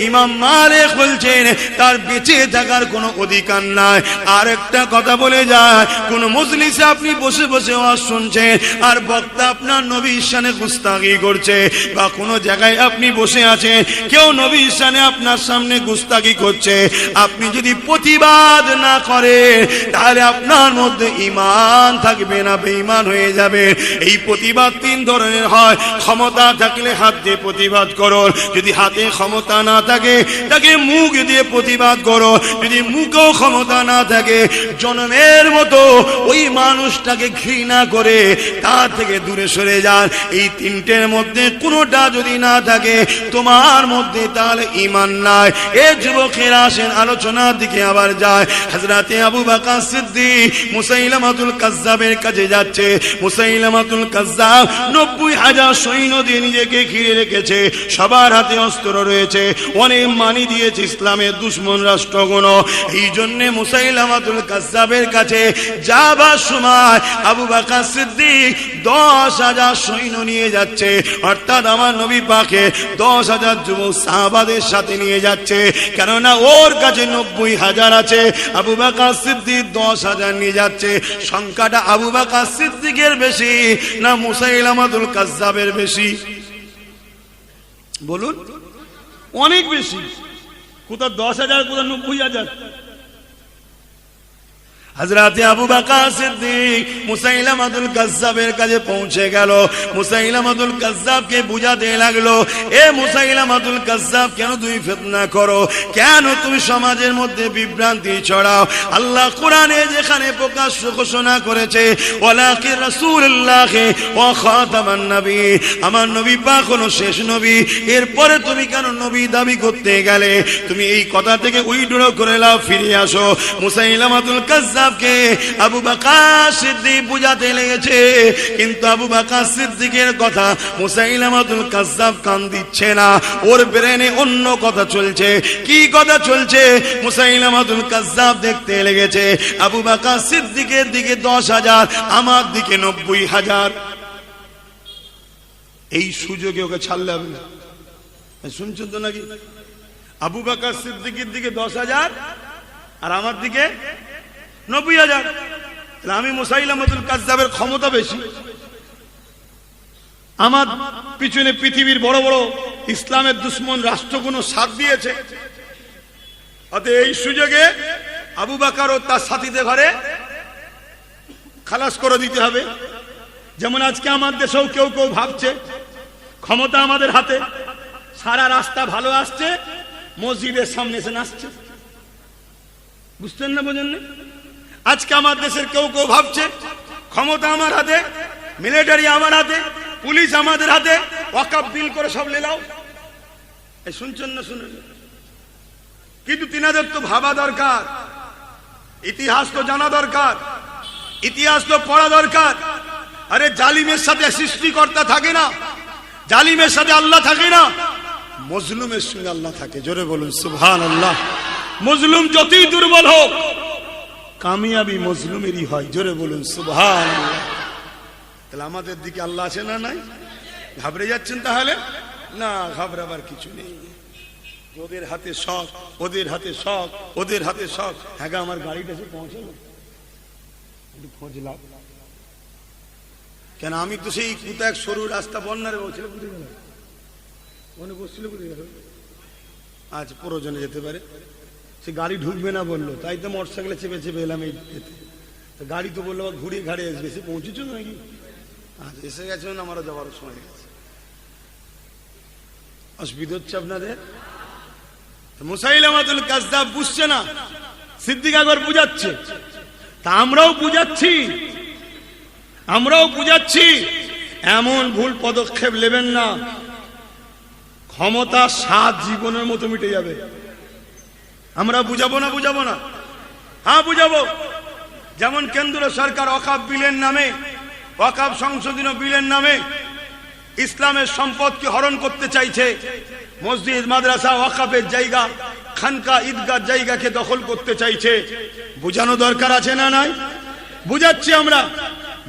ইমাম মালিক বলছেন তার বেঁচে থাকার কোনো অধিকার নাই। আর একটা কথা বলে যায়, কোন মজলিসে আপনি বসে বসে ওয়াজ শুনছেন আর বক্তা আপনার নবীর শানে গুস্তাখি করছে, বা কোনো জায়গায় আপনি বসে আছেন, কেউ নবীর শানে আপনার সামনে গুস্তাখি করছে, আপনি যদি প্রতিবাদ না করেন, তাহলে আপনার মধ্যে ঈমান থাকবে না, বেঈমান হয়ে যাবে। এই প্রতিবাদ তিন ধরনের হয়। ক্ষমতা থাকলে হাত দিয়ে প্রতিবাদ করো, যদি হাতে ক্ষমতা না থাকে তাকে মুখ দিয়ে প্রতিবাদ করো, যদি মুখেও ক্ষমতা না থাকে জনমের মতো ওই মানুষটাকে ঘৃণা করে তার থেকে দূরে সরে যান। এই তিনটের মধ্যে কোনোটা যদি না থাকে তোমার মধ্যে, তাহলে ঈমান নাই। এ যুবকেরা, আসেন আলোচনার দিকে আবার যায়। হযরতে আবু বকর সিদ্দিক মুসাইলামাতুল কাজ্জাবের কাছে যাচ্ছে। মুসাইলামাতুল কাজ্জাব 90,000 সৈন্য দিয়ে নিজেকে ঘিরে রেখেছে, সবার হাতে অস্ত্র রয়েছে, অনেক মানি দিয়েছে ইসলামের দুশমন রাষ্ট্রগুলো। এই জন্য মুসাইলামাতুল কাজ্জাবের কাছে যাবার সময় আবু বকর সিদ্দিক 10,000 সৈন্য নিয়ে যাচ্ছে, অর্থাৎ আমার নবী পাকে 10,000 যুবক সাহাবাদের সাথে নিয়ে যাচ্ছে। কেননা ওর কাছে 90,000 আছে, আবু বকর সিদ্দিক 10,000 নিয়ে যাচ্ছে। সংখ্যাটা আবু বকর সিদ্দিকের বেশি না মুসাইলামাতুল কাজ্জাবের বেশি? বলুন, অনেক বেশি। কোথাও 10,000, কোথাও 90,000। হযরতে আবু বকর সিদ্দিক মুসাইলামাতুল কাজ্জাবের কাছে পৌঁছে গেল। মুসাইলামাতুল কাজ্জাবকে বুঝাতে লাগলো, এ মুসাইলামাতুল কাজ্জাব, কেন তুমি ফিতনা করো? কেন তুমি সমাজের মধ্যে বিভ্রান্তি ছড়াও? আল্লাহ কোরআনে যেখানে প্রকাশ্য ঘোষণা করেছে, ওয়ালাকি রাসূলুল্লাহ ওয়া খাতামান নবী, আমার নবী পাক হলো শেষ নবী, এরপরে তুমি কেন নবী দাবি করতে গেলে? তুমি এই কথা থেকে উইথড্র করে নাও, ফিরে আসো। মুসাইলামাতুল কাজ্জাব আবু বকর সিদ্দিক বুঝাতে লেগেছে, কিন্তু আবু বকর সিদ্দিকের কথা মুসাইলামাতুল কাজ্জাব কান দিচ্ছে না। ওর ব্রেনে অন্য কথা চলছে। কি কথা চলছে? মুসাইলামাতুল কাজ্জাব দেখতে লেগেছে আবু বকর সিদ্দিকের দিকে 10,000, আমার দিকে 90,000। এই সুযোগে ওকে ছাড়লে হবে না। শুনছেন তো নাকি? আবু বকর সিদ্দিকের দিকে 10,000 আর আমার দিকে 90,000। আমি মুসাইলামাতুল কাজ্জাবের ক্ষমতা বেশি, আমার পিছনে পৃথিবীর বড় বড় ইসলামের দুশমন রাষ্ট্রগুলো সাথ দিয়েছে। অতএব এই সুযোগে আবু বকর ও তার সাথীদের ঘরে খালাস করে দিতে হবে। যেমন আজকে আমার দেশেও কেউ কেউ ভাবছে ক্ষমতা আমাদের হাতে, সারা রাস্তা ভালো আসছে, মসজিদের সামনে এসে নাচছে। বুঝতেন না, বোঝেন না? আজকে আমার দেশের কেউ কেউ ভাবছে ক্ষমতা আমার হাতে, মিলিটারি আমার হাতে, পুলিশ আমাদের হাতে, ওয়াকফ বিল করে সব লেলাও। শুনছেন না? শুনেন। কিন্তু তিনাদের তো ভাবা দরকার, ইতিহাস তো জানা দরকার, ইতিহাস তো পড়া দরকার। আরে জালিমের সাথে সৃষ্টিকর্তা থাকে না, জালিমের সাথে আল্লাহ থাকে না, মজলুমের সঙ্গে আল্লাহ থাকে। জোরে বলুন সুবহানাল্লাহ। মজলুম যতই দুর্বল হোক, কামিয়াবি মজলুমেরই হয়। জোরে বলুন সুবহানাল্লাহ। তাহলে আমাদের দিকে আল্লাহ আছে না নাই? ঘাবড়ে যাচ্ছেন তাহলে? না, ঘাবড়াবার কিছু নেই। ওদের হাতে সব, ওদের হাতে সব, ওদের হাতে সব। হ্যাঁ, আমার গাড়িটা এসে পৌঁছালো, একটু খোঁজ লাভ। কেন আমি তো সেই কোথায় সরু রাস্তা বন্যারে বলছিল, বুঝে গেল মনে বসছিল, বুঝে গেল। আচ্ছা, প্রয়োজনে যেতে পারে, সে গাড়ি ঢুকবে না বললো, তাই তো মোটর সাইকেলে চেপে চেপে এলাম এই যেতে। গাড়ি তো বললো ঘুরিয়ে ঘাড়ে আসবে, সে পৌঁছেছ নাকি? আচ্ছা, এসে গেছে, আমারও যাওয়ার সময় গেছে। অসুবিধা হচ্ছে আপনাদের? মুসাইলামাতুল কাযযাব বুঝছে না, সিদ্দিক আকবর বুঝাচ্ছে, তা আমরাও বুঝাচ্ছি। এমন ভুল পদক্ষেপ নেবেন না, ক্ষমতা 7 জীবনের মতো মিটে যাবে। আমরা বুঝাবো না, হ্যাঁ বুঝাবো। যেমন কেন্দ্র সরকার ওয়াকফ বিলের নামে, ওয়াকফ সংশোধনী বিলের নামে ইসলামের সম্পদকে হরণ করতে চাইছে, মসজিদ মাদ্রাসা ওয়াকফের জায়গা, খানকা ঈদগাহ জায়গাকে দখল করতে চাইছে। বুঝানো দরকার আছে না নাই? বুঝাচ্ছি আমরা,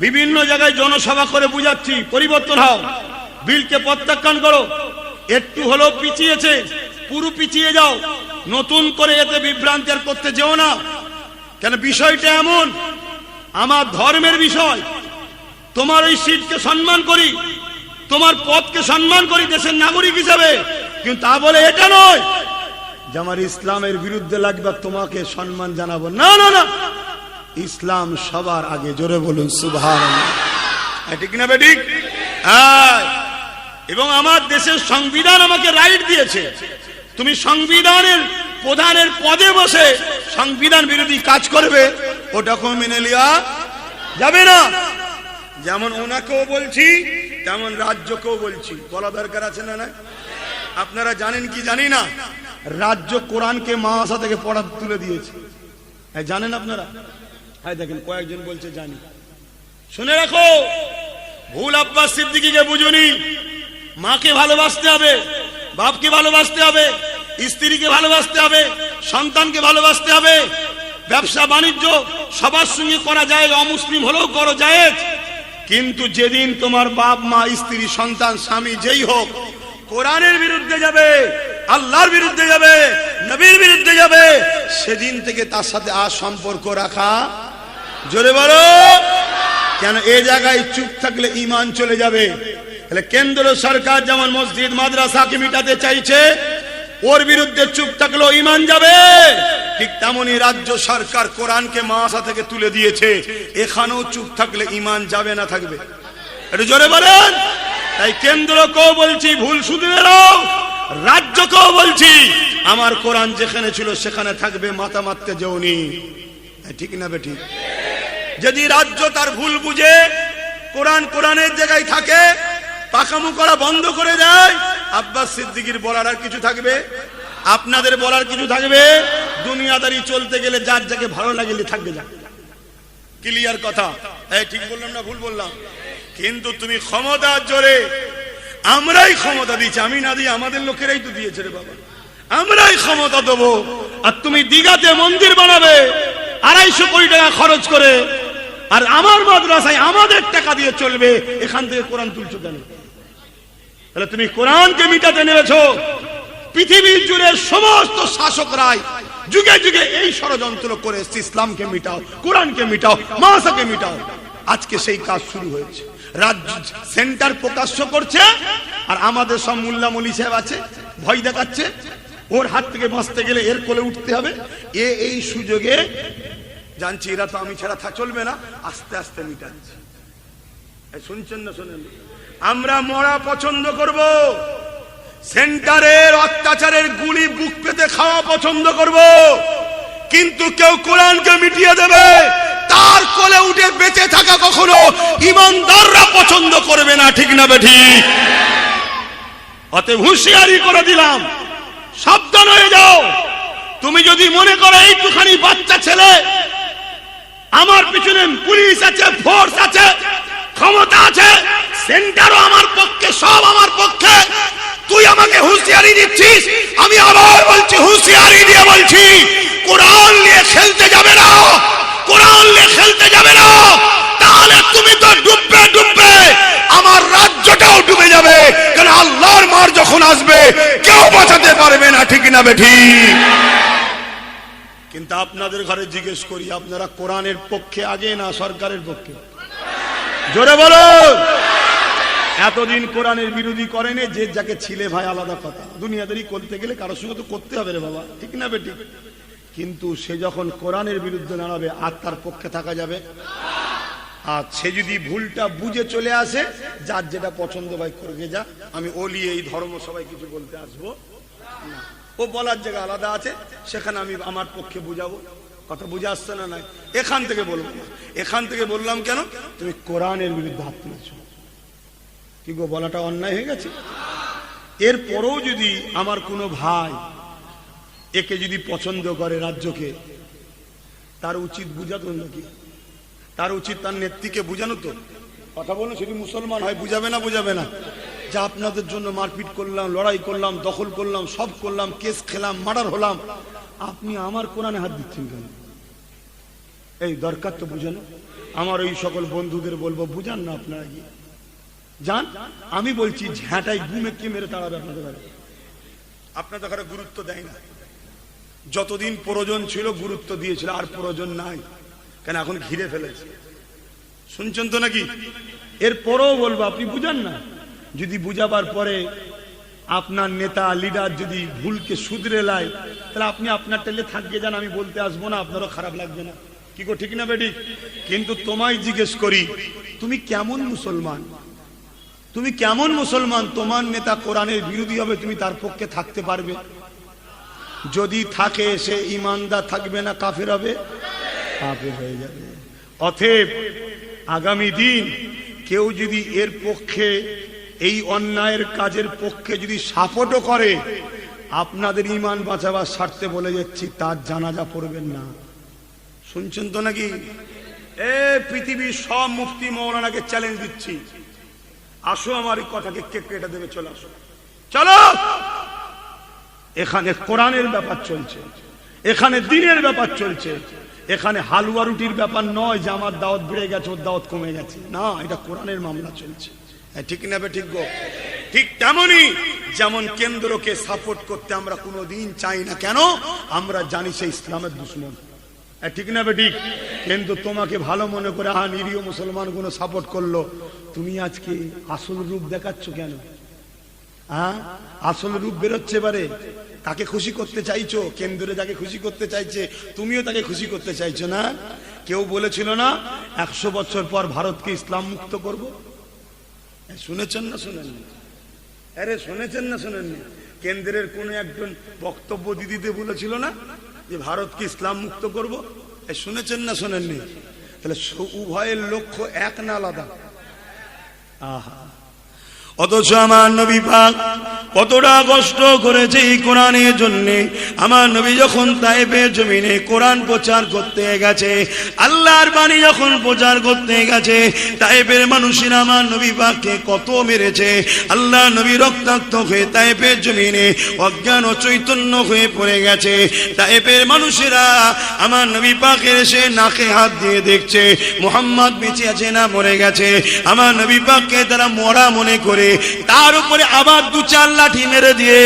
বিভিন্ন জায়গায় জনসভা করে বুঝাচ্ছি, পরিবর্তন হও, বিলকে প্রত্যাখ্যান করো। একটু হলেও পিছিয়েছে, পুরো পিছিয়ে যাও, নতুন করে এতে বিভ্রান্তি আর করতে যেও না। কেন বিষয়টা এমন, আমার ধর্মের বিষয়, তোমার ওই সিটকে সম্মান করি, তোমার পদকে সম্মান করি দেশের নাগরিক হিসাবে, কিন্তু তা বলে এটা নয় যে আমার ইসলামের বিরুদ্ধে লাগবে তোমাকে সম্মান জানাবো না। না না, ইসলাম সবার আগে। জোরে বলুন সুবহানাল্লাহ। ঠিক না বেঠিক? এবং আমার দেশের সংবিধান আমাকে রাইট দিয়েছে, তুমি সংবিধানের প্রধানের পদে বসে সংবিধান বিরোধী কাজ করবে, ওটাকেও মেনে নেওয়া যাবে না। যেমন ওনাকেও বলছি, তেমন রাজ্যকেও বলছি, বলা দরকার আছে না? না, আপনারা জানেন কি জানি না, রাজ্য কোরআনকে মাদ্রাসা থেকে পড়া তুলে দিয়েছে, জানেন আপনারা? হ্যাঁ দেখেন, কয়েকজন বলছে জানি। শুনে রাখো, ভুল আব্বাস সিদ্দিকীকে বুঝুনি। মাকে ভালোবাসতে হবে, বাপকে ভালোবাসতে হবে, স্ত্রীকে ভালোবাসতে হবে, সন্তানকে ভালোবাসতে হবে। ব্যবসা বাণিজ্য সবার সঙ্গে করা যায়, অমুসলিম হলেও করা যায়, কিন্তু যেদিন তোমার বাপ মা স্ত্রী সন্তান স্বামী যেই হোক কোরআনের বিরুদ্ধে যাবে, আল্লাহর বিরুদ্ধে যাবে, নবীর বিরুদ্ধে যাবে, সেদিন থেকে তার সাথে আর সম্পর্ক রাখা। জোরে বলো। কেন এই জায়গায় চুপ থাকলে ঈমান চলে যাবে। তাহলে কেন্দ্র সরকার যেমন মসজিদ মাদ্রাসাকে মিটাতে চাইছে, ওর বিরুদ্ধে চুপ থাকলেও ঈমান যাবে, ঠিক তেমনি রাজ্য সরকার কোরআনকে মাদ্রাসা থেকে তুলে দিয়েছে, এখানেও চুপ থাকলে ঈমান যাবে না থাকবে? একটু জোরে বলেন। তাই কেন্দ্রকেও বলছি ভুল শুধরে নাও, রাজ্যকেও বলছি আমার কোরআন যেখানে ছিল সেখানে থাকবে, মাথা মারতে যেওনি। ঠিক না বেঠিক? যদি রাজ্য তার ভুল বুঝে কোরআন কোরআনের জায়গায় থাকে, পাকামু করা বন্ধ করে দেয়, আব্বাস সিদ্দিকীর বলার আর কিছু থাকবে? আপনাদের বলার কিছু থাকবে? দুনিয়াদারি চলতে গেলে যার যাকে ভালো লাগলে থাকবে যা। ক্লিয়ার কথা? ঠিক বললাম না ভুল বললাম? কিন্তু তুমি ক্ষমতার জোরে, আমরাই ক্ষমতা দিচ্ছি, আমি না দিয়ে আমাদের লোকেরাই তো দিয়েছে রে বাবা, আমরাই ক্ষমতা দেবো, আর তুমি দিঘাতে মন্দির বানাবে 250 কোটি টাকা খরচ করে, আর আমার মাদ্রাসায় আমাদের টাকা দিয়ে চলবে, এখান থেকে কোরআন তুলছো কেন? তাহলে তুমি কোরআনকে মিটাতে নেমেছো। পৃথিবীর জুড়ে সমস্ত শাসকরাই যুগে যুগে এই ষড়যন্ত্র করে এসেছে, ইসলামকে মিটাও, কোরআনকে মিটাও, মাদ্রাসাকে মিটাও। আজকে সেই কাজ শুরু হয়েছে, রাজ্য সেন্টার প্রকাশ্য করছে, আর আমাদের সব মোল্লা মলি সাহেব আছে, ভয় দেখাচ্ছে, ওর হাত থেকে বাঁচতে গেলে এর কোলে উঠতে হবে। এই সুযোগে জানছি এরা তো আমি ছাড়া চলবে না, আস্তে আস্তে মিটাচ্ছে। শুনছেন না? শোনেন, আমরা মরা পছন্দ করব, সেন্টারের অত্যাচারের গুলি বুক পেতে খাওয়া পছন্দ করব, কিন্তু কেউ কোরআনকে মিটিয়ে দেবে, তার কোলে উঠে বেঁচে থাকা কখনো ইমানদাররা পছন্দ করবে না। ঠিক না বেঠিক? অতএব হুঁশিয়ারি করে দিলাম, সাবধান হয়ে যাও। তুমি যদি মনে করো এইটুখানি বাচ্চা ছেলে, আমার পিছনে পুলিশ আছে, ফোর্স আছে, ক্ষমতা আছে, সেন্টারও আমার পক্ষে, সব আমার পক্ষে, তুই আমাকে হুঁশিয়ারি দিচ্ছিস, আমি আবার বলছি, হুঁশিয়ারি দিয়ে বলছি, কোরআন নিয়ে খেলতে যাবে না, কোরআন নিয়ে খেলতে যাবে না, তাহলে তুমি তো ডুববে ডুববে, আমার রাজ্যটাও ডুবে যাবে। কারণ আল্লাহর মার যখন আসবে কেউ বাঁচাতে পারবে না। ঠিক না বেঠিক? কিন্তু আপনাদের ঘরে জিজ্ঞেস করি, আপনারা কোরআনের পক্ষে আগে না সরকারের পক্ষে? জোরে বলো। এতদিন কোরআনের বিরোধী করেনি, যে যাকে ছিলে ভাই আলাদা কথা, দুনিয়াদারি করতে গেলে কারোর সঙ্গে তো করতে হবে রে বাবা। ঠিক না বেঠিক? কিন্তু সে যখন কোরআনের বিরুদ্ধে দাঁড়াবে আর তার পক্ষে থাকা যাবে? আর সে যদি ভুলটা বুঝে চলে আসে, যার যেটা পছন্দ ভাই করবে যা, আমি ওলি এই ধর্ম সবাই কিছু বলতে আসবো না। ও বলার জায়গা আলাদা আছে, সেখানে আমি আমার পক্ষে বুঝাবো। কথা বুঝে আসছে না? নাই এখান থেকে বলবো না। এখান থেকে বললাম কেন, তুমি কোরআনের বিরুদ্ধে হাত তুলেছো, কি গো বলাটা অন্যায় হয়ে গেছে? এরপরেও যদি আমার কোনো ভাই একে যদি পছন্দ করে, রাজ্যকে, তার উচিত বুঝাতো নাকি? তার উচিত তার নেত্রীকে বুঝানো তো। কথা বলুন, সেটি মুসলমান হয়, বুঝাবে না? বুঝাবে না? যা আপনাদের জন্য মারপিট করলাম, লড়াই করলাম, দখল করলাম, সব করলাম, কেস খেলাম, মার্ডার হলাম, আপনি আমার কোরআনে হাত দিচ্ছেন কেন? এই দরকার তো বুঝানো। আমার ওই সকল বন্ধুদের বলবো, বুঝান না আপনারা গিয়ে যান। আমি বলছি ঝ্যাঁটাই গুমে কে মেরে তাড়াবে আপনাদের ঘরে? আপনাদের ঘরে গুরুত্ব দেয় না। যতদিন প্রয়োজন ছিল গুরুত্ব দিয়েছিল, আর প্রয়োজন নাই কেন? এখন ঘিরে ফেলেছে। শুনছেন তো নাকি? এরপরেও বলবো আপনি বুঝান না। যদি বুঝাবার পরে আপনার নেতা লিডার যদি ভুলকে শুধরে লাই, তাহলে আপনি আপনার টেলে থাকবে যান, আমি বলতে আসবো না, আপনারও খারাপ লাগবে না। কি গো, ঠিক না বেটি? কিন্তু তোমায় জিজ্ঞেস করি, তুমি কেমন মুসলমান? তুমি কেমন মুসলমান? তোমার নেতা কোরআনের বিরোধী হবে, তুমি তার পক্ষে থাকতে পারবে? যদি থাকে সে ইমানদার থাকবে না কাফের হবে? কাফের হয়ে যাবে। অতএব আগামী দিন কেউ যদি এর পক্ষে, এই অন্যায়ের কাজের পক্ষে যদি সাপোর্টও করে, আপনাদের ইমান বাঁচাবার স্বার্থে বলে যাচ্ছি, তার জানাজা পড়বেন না। শুনছেন তো নাকি? পৃথিবীর সব মুফতি মৌলানাকে চ্যালেঞ্জ দিচ্ছি, আসো আমার এই কথাকে কে কেটে দেবে, চলে আসো, চলো। এখানে কোরআনের ব্যাপার চলছে, এখানে দ্বীনের ব্যাপার চলছে, এখানে হালুয়া রুটির ব্যাপার নয় যে আমার দাওয়াত বেড়ে গেছে, ওর দাওয়াত কমে গেছে, না, এটা কোরআনের মামলা চলছে। ঠিক না? ঠিক গো। ঠিক তেমনি যেমন কেন্দ্রকে সাপোর্ট করতে আমরা কোনোদিন চাই না। কেন? আমরা জানি সে ইসলামের দুশমন। ঠিক না? ঠিক। কিন্তু তোমাকে ভালো মনে করে নিরীহ মুসলমান গুলো সাপোর্ট করলো, তুমি আজকে আসল রূপ দেখাচ্ছ কেন? আসল রূপ বেরোচ্ছে এবারে। তাকে খুশি করতে চাইছো, কেন্দ্রে যাকে খুশি করতে চাইছে, তুমিও তাকে খুশি করতে চাইছো না? কেউ বলেছিল না 100 বছর পর ভারতকে ইসলাম মুক্ত করব? শুনেছেন না শুনেননি? আরে শুনেছেন না শুনেননি? কেন্দ্রের কোন একজন বক্তব্য দিদিতে বলেছিল না যে ভারতকে ইসলাম মুক্ত করব? শুনেছেন না শুনেননি? তাহলে উভয়ের লক্ষ্য এক না আলাদা? আহা, অথচ আমার নবী পাক কতটা কষ্ট করেছে এই কোরআনের জন্য। আমার নবী যখন তায়েফের জমিনে কোরআন প্রচার করতে গেছে, আল্লাহর বাণী যখন প্রচার করতে গেছে, তায়েফের মানুষেরা আমার নবী পাককে কত মেরেছে। আল্লাহ নবী রক্তাক্ত হয়ে তায়েফের জমিনে অজ্ঞান ও চৈতন্য হয়ে পড়ে গেছে। তায়েফের মানুষেরা আমার নবী পাকের এসে নাকে হাত দিয়ে দেখছে মুহাম্মদ বেঁচে আছে না মরে গেছে। আমার নবী পাককে তারা মরা মনে করে তার উপরে আবার 2-4 লাঠি মেরে দিয়ে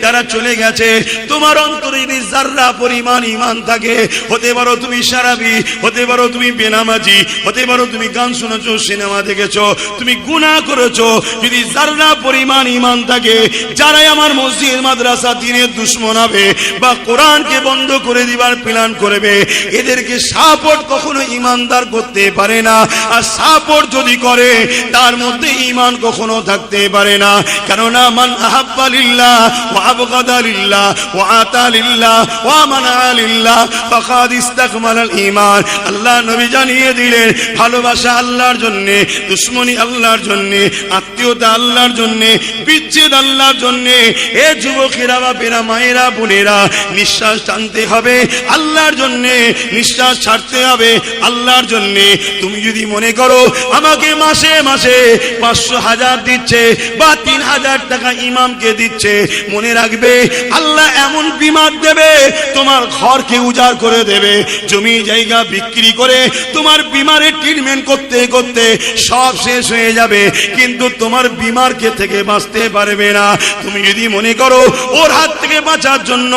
তারা চলে গেছে। তোমার অন্তরে যদি যাররা পরিমাণ ঈমান থাকে, হতে পারো তুমি সারাবি, হতে পারো তুমি বেনামাজি, হতে পারো তুমি গান শুনেছো, সিনেমা দেখেছো, তুমি গুনাহ করেছো, যদি যাররা পরিমাণ ঈমান থাকে, যারাই আমার মসজিদ মাদ্রাসা দ্বীনের দুশমন হবে বা কোরআনকে বন্ধ করে দিবার প্ল্যান করবে, এদেরকে সাপোর্ট কখনো ঈমানদার করতে পারে না। আর সাপোর্ট যদি করে, তার মধ্যে ঈমান কখনো থাকতে পারে না। কেননা মান আহাব্বা লিল্লাহ ওয়া আবগাদা লিল্লাহ ওয়া আতা লিল্লাহ ওয়া মানা লিল্লাহ ফাকাদ ইসতাকমালাল ঈমান। আল্লাহ নবী জানিয়ে দিলেন, ভালোবাসা আল্লাহর জন্য, দুশমনি আল্লাহর জন্য, আত্মীয়তা আল্লাহর জন্য, বিচ্ছেদ আল্লাহর জন্য। এ যুবকেরা, বাপেরা, মায়েরা, বোনেরা, নিঃশ্বাস টানতে হবে আল্লাহর জন্য, নিঃশ্বাস ছাড়তে হবে আল্লাহর জন্য। তুমি যদি মনে করো আমাকে মাসে মাসে 500,000 দিচ্ছে বা 3,000 টাকা ইমামকে দিচ্ছে, মনে রাখবে আল্লাহ এমন বিমার দেবে, তোমার ঘরকে উজাড় করে দেবে, জমি জায়গা বিক্রি করে তোমার বিমারের ট্রিটমেন্ট করতে করতে সব শেষ হয়ে যাবে, কিন্তু তোমার বিমারকে থেকে বাঁচতে পারবে না। তুমি যদি মনে করো ওর হাত থেকে বাঁচার জন্য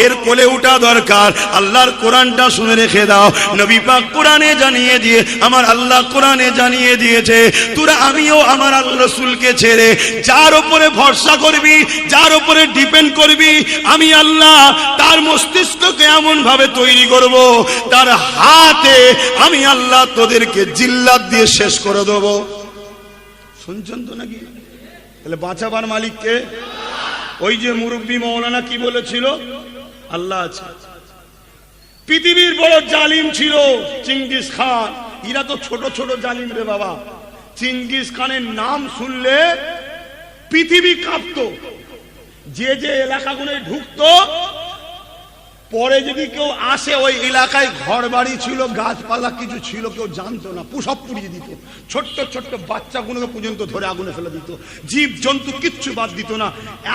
এর কোলে উঠা দরকার, আল্লাহর কোরআনটা শুনে রেখে দাও। নবী পাক কোরআনে জানিয়ে দিয়ে, আমার আল্লাহ কোরআনে জানিয়ে দিয়েছে, তোরা আমিও আমার আল্লাহ রাসূলকে ছেড়ে যার উপরে ভরসা করবি, যার উপরে ডিপেন্ড করবি, আমি আল্লাহ তার মস্তিষ্ককে এমন ভাবে তৈরি করব, তার হাতে আমি আল্লাহ তোদেরকে জিল্লাত দিয়ে শেষ করে দেব। শুনছেন তো নাকি? তাহলে বাঁচাবার মালিক কে? ওই যে মুরব্বী মৌলানা কি বলেছিল, আল্লাহ আছে। পৃথিবীর বড় জালিম ছিল চেঙ্গিস খান। এরা তো ছোট ছোট জালিম রে বাবা। চেঙ্গিস খানের নাম শুনলে পৃথিবী কাঁপতো। যে যে এলাকাগুলো ঢুকতো, পরে যদি কেউ আসে, ওই এলাকায় ঘর বাড়ি ছিল, গাছপালা কিছু ছিল, কেউ জানতো না, সব পুড়িয়ে দিত। ছোট্ট ছোট্ট বাচ্চাগুলোকে পর্যন্ত ধরে আগুনে ফেলে দিত, জীব জন্তু কিচ্ছু বাদ দিত না।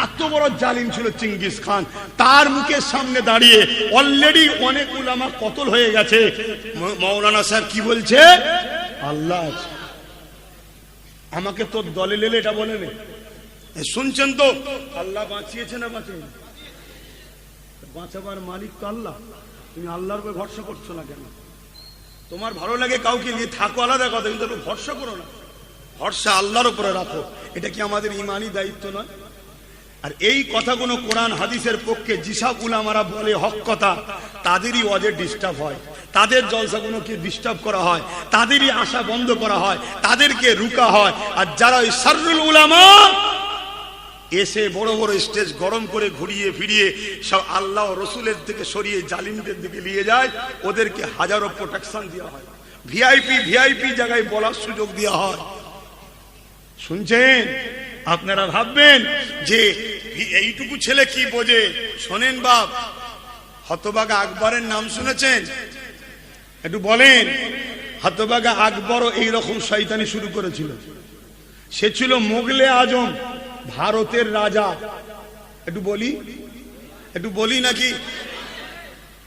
এত বড় জালিম ছিল চেঙ্গিস খান। তার মুখের সামনে দাঁড়িয়ে অলরেডি অনেক উলামা কতল হয়ে গেছে। মৌলানা সাহেব কি বলছে? আল্লাহ আছে, আমাকে তোর দলে লেলে এটা বলে নে। শুনছেন তো? আল্লাহ বাঁচিয়েছে না বাঁচিয়ে? বাঁচাবার মালিক তো আল্লাহ। তুমি আল্লাহর উপর ভরসা করছো না কেন? তোমার ভালো লাগে কাউকে নিয়ে থাকো আলাদা কথা, কিন্তু ভরসা করো না। ভরসা আল্লাহর উপরে রাখো। এটা কি আমাদের ইমানি দায়িত্ব নয়? আর এই কথাগুলো কোরআন হাদিসের পক্ষে যেসব উলামারা বলে হক কথা, তাদেরই ওয়াজে ডিস্টার্ব হয়, তাদের জলসাগুলোকে ডিস্টার্ব করা হয়, তাদেরই আশা বন্ধ করা হয়, তাদেরকে রুকা হয়। আর যারা ওই শাররুল উলামা এসে বড় বড় স্টেজ গরম করে ঘুরিয়ে ফিরিয়ে সব আল্লাহ রসুলের থেকে সরিয়ে জালিমদের দিকে নিয়ে যায়, ওদেরকে হাজারো প্রোটেকশন দেওয়া হয়, ভিআইপি জায়গায় বলার সুযোগ দেওয়া হয়। শুনছেন? আপনারা ভাববেন যে এইটুকু ছেলে কি বোঝে। শোনেন বাপ, হতভাগা আকবরের নাম শুনেছেন? একটু বলেন। হতভাগা আকবরও এইরকম শয়তানি শুরু করেছিল। সে ছিল মোগলে আজম, ভারতের রাজা। একটু বলি নাকি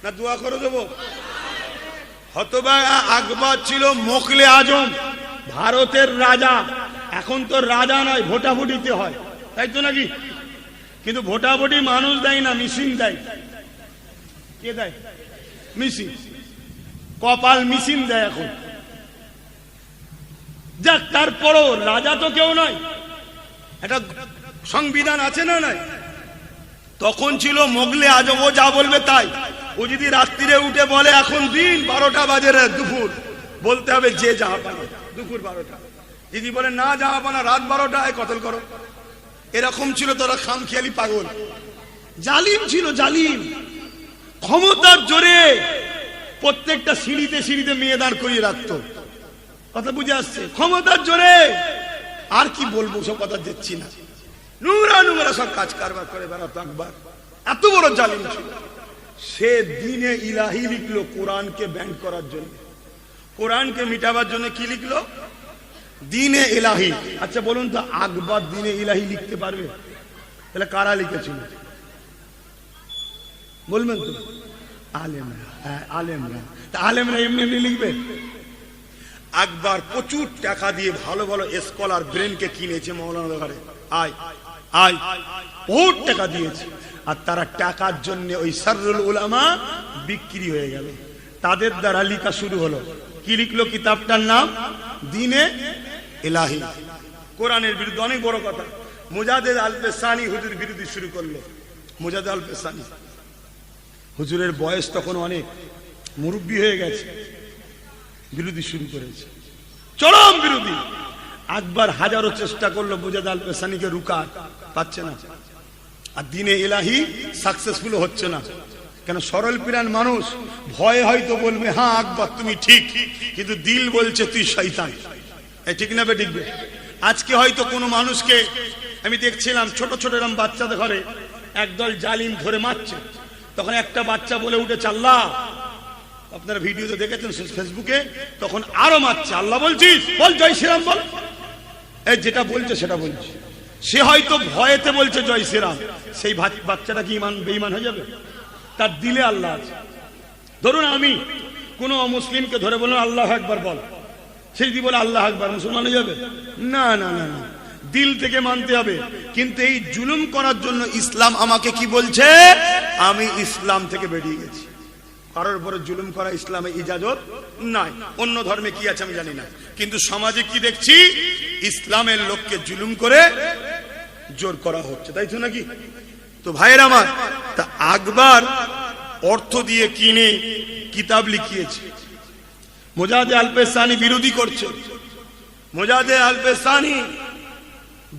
না দোয়া করে দেবো? হতভাগা আকবর ছিল মোগলে আজম, ভারতের রাজা। এখন তো রাজা নয়, ভোটাভুটিতে হয়, তাই তো নাকি? কিন্তু ভোটাভুটি মানুষ দেয় না, মেশিন দেয়। কে দেয়? মেশিন। কপাল মেশিন দেয় এখন। যাক, তারপরও রাজা তো কেউ নয়, একটা সংবিধান আছে না নাই? তখন ছিল মোগলে আজম, ও যা বলবে তাই। ও যদি রাত্রিরে উঠে বলে এখন দিন 12টা বাজে দুপুর, বলতে হবে যে জাহাপানা দুপুর 12টা। যদি বলে না জাহাপানা রাত 12টায় কতল করো। এরকম ছিল। তোরা খামখেয়ালি পাগল। জালিম ছিল, জালিম। ক্ষমতার জোরে প্রত্যেকটা সিঁড়িতে সিঁড়িতে মেয়ে দাঁড় করিয়ে রাখতো। কথা বুঝে আসছে? ক্ষমতার জোরে। আর কি বলবো, সব কথা দিচ্ছি না। নোংরা সব কাজ কারবার করে বেড়াতো আকবর। এত বড় জালিম ছিল। সে দিনে ইলাহি লিখলো কোরআনকে ব্যান্ড করার জন্য, কোরআনকে মিটাবার জন্য। কি লিখলো? দিনে ইলাহি। আচ্ছা বলুন তো, আকবর দিনে ইলাহি লিখতে পারবে? তাহলে কারা লিখেছিল বলবেন তো? আলেমরা। আলেমরা। আলেমরা এমনি এমনি লিখবে? আকবর প্রচুর টাকা দিয়ে ভালো ভালো স্কলার ব্রেনকে কিনেছে মৌলানা ঘরে। বহুত টাকা দিয়েছে। আর তারা টাকার জন্য ওই শাররুল উলামা বিক্রি হয়ে গেল। তাদের দ্বারা লেখা শুরু হলো। কি লিখলো? কিতাবটার নাম দিনে ইলাহি। কোরআনের বিরুদ্ধে অনেক বড় কথা। মুজাদ্দেদ আল পেসানি হুজুর বিরোধী শুরু করলো। মুজাদ্দেদ আল পেসানি হুজুরের বয়স তখন অনেক, মুরব্বী হয়ে গেছে, বিরোধী শুরু করেছে, চরম বিরোধী। আকবর হাজারো চেষ্টা করলো মুজাদ্দেদ আল পেসানিকে রুকার, পাচ্ছে না। আর দিনে ইলাহি সাকসেসফুল হচ্ছে না। কেন? সরল প্রাণ মানুষ, ভয় হয়তো বলবে হ্যাঁ আকবর তুমি ঠিক, কিন্তু দিল বলছে তুই শয়তান। ঠিক না বেঠিক? আজকে হয়তো কোনো মানুষকে আমি দেখছিলাম, ছোট ছোট এরকম বাচ্চাদের ঘরে একদল জালিম ধরে মারছে। তখন একটা বাচ্চা বলে উঠেছে আল্লাহ। আপনারা ভিডিওতে দেখেছেন ফেসবুকে। তখন আরো মারছে। আল্লাহ বলছিস? বল জয় শ্রীরাম বল। এই যেটা বলছে সেটা বলছে। সে হয়তো ভয়েতে বলছে জয় শ্রীরাম। সেই বাচ্চাটা কি বেঈমান হয়ে যাবে? তার দিলে আল্লাহ আছে। ধরুন আমি কোনো মুসলিমকে ধরে বললাম আল্লাহ আকবার বল, সে যদি বলে আল্লাহ আকবার, মুসলমান হয়ে যাবে? না না না না, দিল থেকে মানতে হবে। কিন্তু এই জুলুম করার জন্য ইসলাম আমাকে কি বলছে? আমি ইসলাম থেকে বেরিয়ে গেছি। কারোর উপরে জুলুম করা ইসলামে ইজাজত নাই। অন্য ধর্মে কি আছে আমি জানি না, কিন্তু সমাজে কি দেখছি, ইসলামের লোককে জুলুম করে জোর করা হচ্ছে, তাই তো নাকি? তো ভাইয়ের আমার, তা আকবর অর্থ দিয়ে কিনে কিতাব লিখিয়েছে, মুজাহিদ আল-পেশানি বিরোধী করছে। মুজাহিদ আল-পেশানি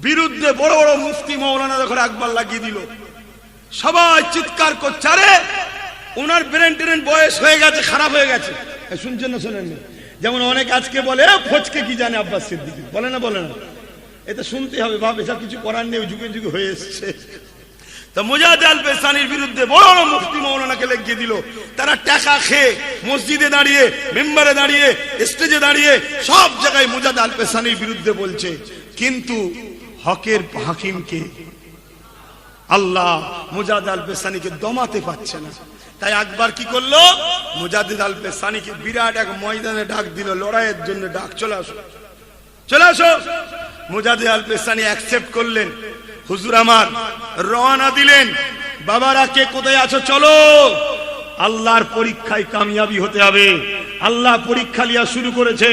বিরুদ্ধে বড় বড় মুফতি মৌলানা যখন আকবর লাগিয়ে দিল, সবাই চিৎকার করছে, আরে ওনার ব্রেন ট্রেন বয়স হয়ে গেছে, খারাপ হয়ে গেছে। শুনছেন না শোনেন? যেমন অনেক আজকে বলে ফচকে কি জানে আব্বাস সিদ্দিকী, বলে না বলে না, এটা শুনতে হবে, ভাব এসব কিছু করার নেই, যুগে যুগে হয়ে এসছে। তো মুজাহিদ আল-পেশানির বিরুদ্ধে বড় বড় মুফতি মৌলানাকে লিখিয়ে দিল। তারা টাকা খেয়ে মসজিদে দাঁড়িয়ে, মেম্বারে দাঁড়িয়ে, স্টেজে দাঁড়িয়ে সব জায়গায় মুজাহিদ আল-পেশানির বিরুদ্ধে বলছে, কিন্তু হকের হাকিমকে আল্লাহ মুজাহিদ আল-পেশানিকে দমাতে পারছে না। তাই আকবর কি করলো, মুজাহিদ আল-পেশানিকে বিরাট এক ময়দানে ডাক দিল, লড়াইয়ের জন্য ডাক, চলে আসো চলে আসো। মুজাহিদ আল-পেশানি অ্যাকসেপ্ট করলেন, হুজুর আমার, রওনা দিলেন, বাবারা কে কোথায় আছো চলো, আল্লাহর পরীক্ষায় কামিয়াবি হতে হবে। আল্লাহ পরীক্ষা লিয়া শুরু করেছে,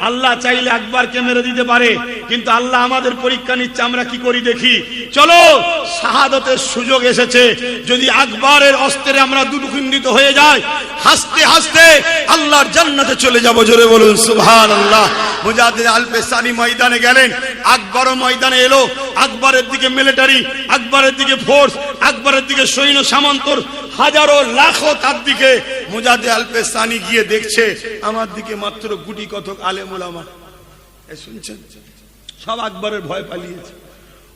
আল্লাহ চাইলে আকবরকে মেরে দিতে পারে, কিন্তু আল্লাহ আমাদের পরীক্ষা নিচ্ছে, আমরা কি করি দেখি, চলো শাহাদাতের সুযোগ এসেছে, যদি আকবরের অস্ত্রে আমরা দুর্গন্ধিত হয়ে যাই, হাসতে হাসতে আল্লাহর জান্নাতে চলে যাব, জোরে বলুন সুবহানাল্লাহ। মুজাহিদ আল-পেশানি ময়দানে গেলেন, আকবরও ময়দানে এলো। আকবরের দিকে মিলিটারি, আকবরের দিকে ফোর্স, আকবরের দিকে সৈন্য সামন্তর হাজারো লাখো, তার দিকে মুজাহিদ আল-পেশানি গিয়ে দেখছে আমার দিকে মাত্র গুটি কতক আলেম উলামা। শুনছেন, সব আকবরের ভয় পালিয়েছে,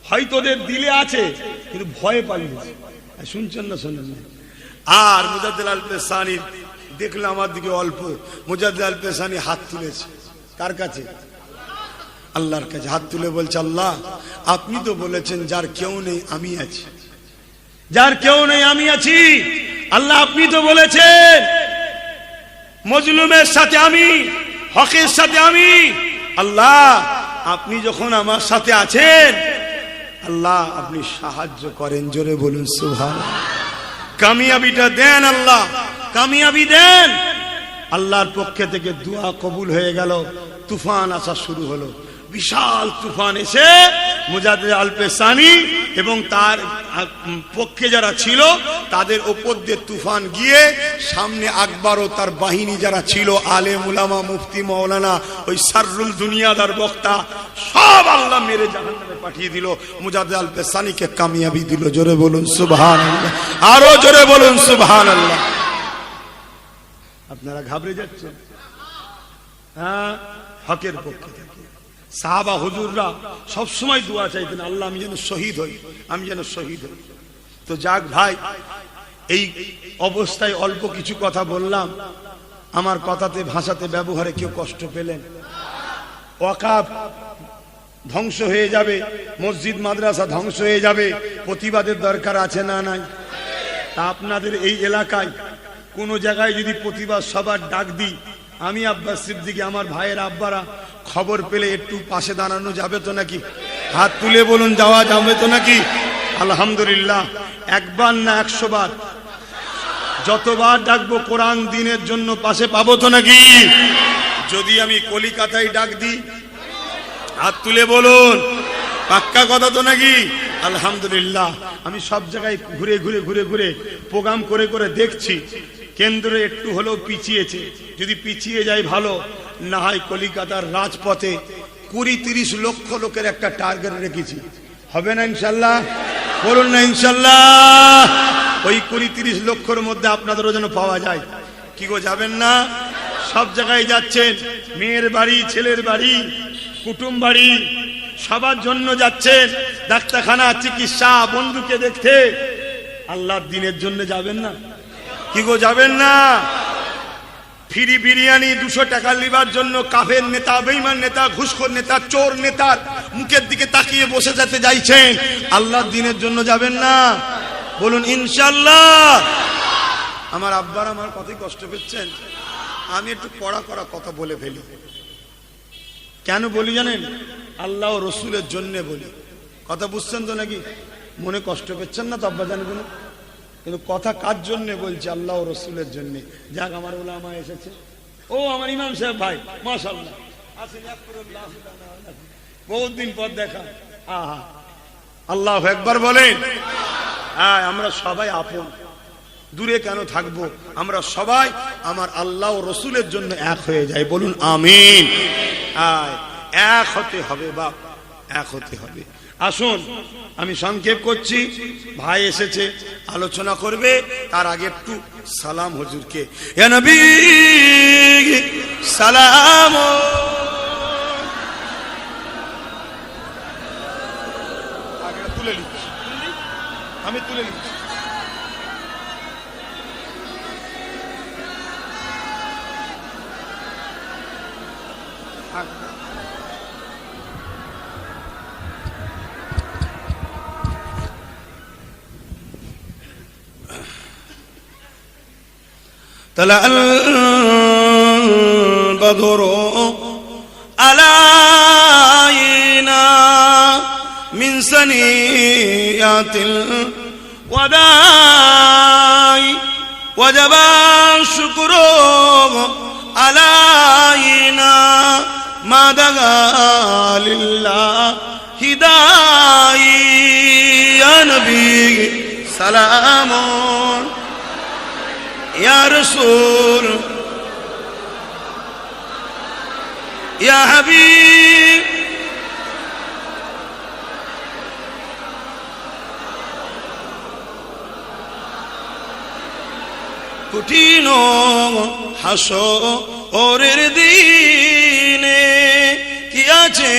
হয়তো ওদের দিলে আছে কিন্তু ভয়ে পালিয়েছে। শুনছেন না শোনেন না? আর মুজাহিদ আল-পেশানি দেখলে আমার দিকে অল্প, মুজাহিদ আল-পেশানি হাত তুলেছে, কার কাছে? আল্লাহর কাছে হাত তুলে বলছে, আল্লাহ আপনি তো বলেছেন যার কেউ নেই আমি আছি, যার কেউ নেই আমি আছি। আল্লাহ আপনি তো বলেছেন মজলুমের সাথে আমি, হকের সাথে আমি। আল্লাহ আপনি যখন আমার সাথে আছেন, আল্লাহ আপনি সাহায্য করেন, জোরে বলুন সুবহানাল্লাহ। কামিয়াবিটা দেন আল্লাহ, কামিয়াবি দেন। আল্লাহর পক্ষে থেকে দোয়া কবুল হয়ে গেল, তুফান আসা শুরু হলো, বিশাল তুফান এসে মুজাহিদ আল-পেশানি এবং তার পক্ষে যারা ছিল তাদের উপর দিয়ে তুফান গিয়ে সামনে আকবর ও তার বাহিনী যারা ছিল, আলেম উলামা, মুফতি মৌলানা, ওই সাররুল দুনিয়াদার বক্তা, সব আল্লাহ মেরে জাহান্নামে পাঠিয়ে দিল। মুজাহিদ আল-পেশানিকে কামিয়াবি দিল, জোরে বলুন সুবহানাল্লাহ, আরো জোরে বলুন সুবহানাল্লাহ। আপনারা ঘাবড়ে যাচ্ছেন? হ্যাঁ, হকের পক্ষে থেকে সাহাবা হুজুররা সবসময় দোয়া চাইতেন, আল্লাহ আমি যেন শহীদ হই, আমি যেন শহীদ হই। তো যাক ভাই, এই অবস্থায় অল্প কিছু কথা বললাম, আমার কথাতে ভাষাতে ব্যবহারে কেউ কষ্ট পেলেন? ওয়াকাফ ধ্বংস হয়ে যাবে, মসজিদ মাদ্রাসা ধ্বংস হয়ে যাবে, প্রতিবাদের দরকার আছে না নাই? তা আপনাদের এই এলাকায় কোন জায়গায় যদি প্রতিবাদ সবার ডাক দিই, আমি আব্বাস সিদ্দিকী, আমার ভাইয়ের আব্বারা খবর পেলে একটু পাশে দাঁড়ানো যাবে তো নাকি? হাত তুলে বলুন, যাওয়া যাবে তো নাকি? আলহামদুলিল্লাহ। একবার না 100 বার, যতবার ডাকবো কোরআন দিনের জন্য পাশে পাবো তো নাকি? যদি আমি কলিকাতায় ডাক দিই, হাত তুলে বলুন, পাক্কা কথা তো নাকি? আলহামদুলিল্লাহ। আমি সব জায়গায় ঘুরে ঘুরে ঘুরে ঘুরে প্রোগ্রাম করে করে দেখছি, কেন্দ্রে একটু হলেও পিছিয়েছে, যদি পিছিয়ে যায় ভালো, না হয় কলিকাতার রাজপথে 20-30 লক্ষ লোকের একটা টার্গেট রেখেছি, হবে না ইনশাল্লাহ? বলুন না ইনশাল্লাহ। ওই 20-30 লক্ষের মধ্যে আপনাদেরও যেন পাওয়া যায়। কি গো, যাবেন না? সব জায়গায় যাচ্ছেন, মেয়ের বাড়ি, ছেলের বাড়ি, কুটুম বাড়ি, সবার জন্য যাচ্ছেন, ডাক্তারখানা, চিকিৎসা, বন্ধুকে দেখতে। আল্লাহর দিনের জন্য যাবেন না? কি গো, যাবেন না? ফ্রি বিরিয়ানি 200 টাকা লিবার জন্য কাফের নেতা, বেঈমান নেতা, ঘুষখোর নেতা, চোর নেতার মুখের দিকে তাকিয়ে বসে যেতে যাইছেন, আল্লাহর দিনের জন্য যাবেন না? বলুন ইনশাআল্লাহ। আমার আব্বার আমার কথাই কষ্ট পেচ্ছেন, আমি একটু কড়া কড়া কথা বলে ফেলি। কেন বলি জানেন? আল্লাহ ও রসুলের জন্য বলি। কথা বুঝছেন তো নাকি? মনে কষ্ট পেচ্ছেন না তো আব্বা জান? কিন্তু কথা কার জন্য বলছে? আল্লাহ ও রসুলের জন্য। যাক, আমার ওলামা এসেছে। ও আমার ইমাম সাহেব ভাই, মাশাআল্লাহ, বহুত দিন পর দেখা। আহা, আল্লাহু আকবার বলেন। হ্যাঁ, আমরা সবাই আপন, দূরে কেন থাকবো? আমরা সবাই আমার আল্লাহ ও রসুলের জন্য এক হয়ে যাই। বলুন আমিন। এক হতে হবে বাপ, এক হতে হবে। আসুন, আমি সংক্ষেপ করছি, ভাই এসেছে আলোচনা করবে, তার আগে একটু সালাম হুজুরকে। ইয়া নবী সালাম। তুলে নিচ্ছি, আমি তুলে নিচ্ছি। طلع البدر علينا من ثنيات الوداع وجب الشكر علينا ما دعا لله هداي يا نبي سلام يا رسول يا حبيب কঠিন হাসরের দিনে কি আছে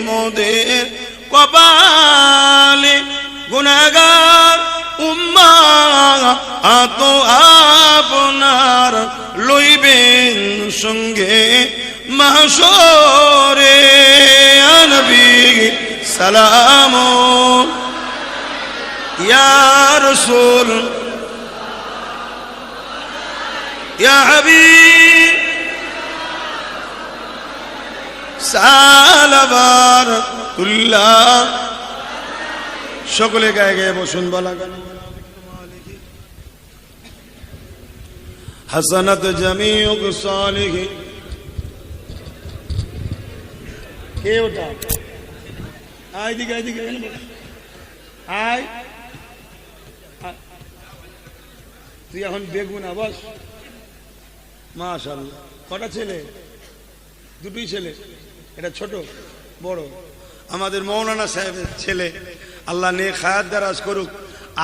মোদের কপালে? গুনাহগার উম্মাত আপনার লইবেন সঙ্গে মাহশরে। ইয়া নবী সালাম ইয়া রাসূল ইয়া হাবিব সালাওয়াতুল্লাহ। সকলে গায়ে গায়ে বসুন। বলা গান হাসানাত জামিউ সালিহিন। কে ওটা? আয় দিকে, আয় দিকে, আয়। তুই এখন বেগুনা বস। মাশাআল্লাহ। কটা ছেলে? দুটোই ছেলে। এটা ছোট বড়? আমাদের মৌলানা সাহেবের ছেলে। আল্লাহ নেক হায়াত দারাজ করুক,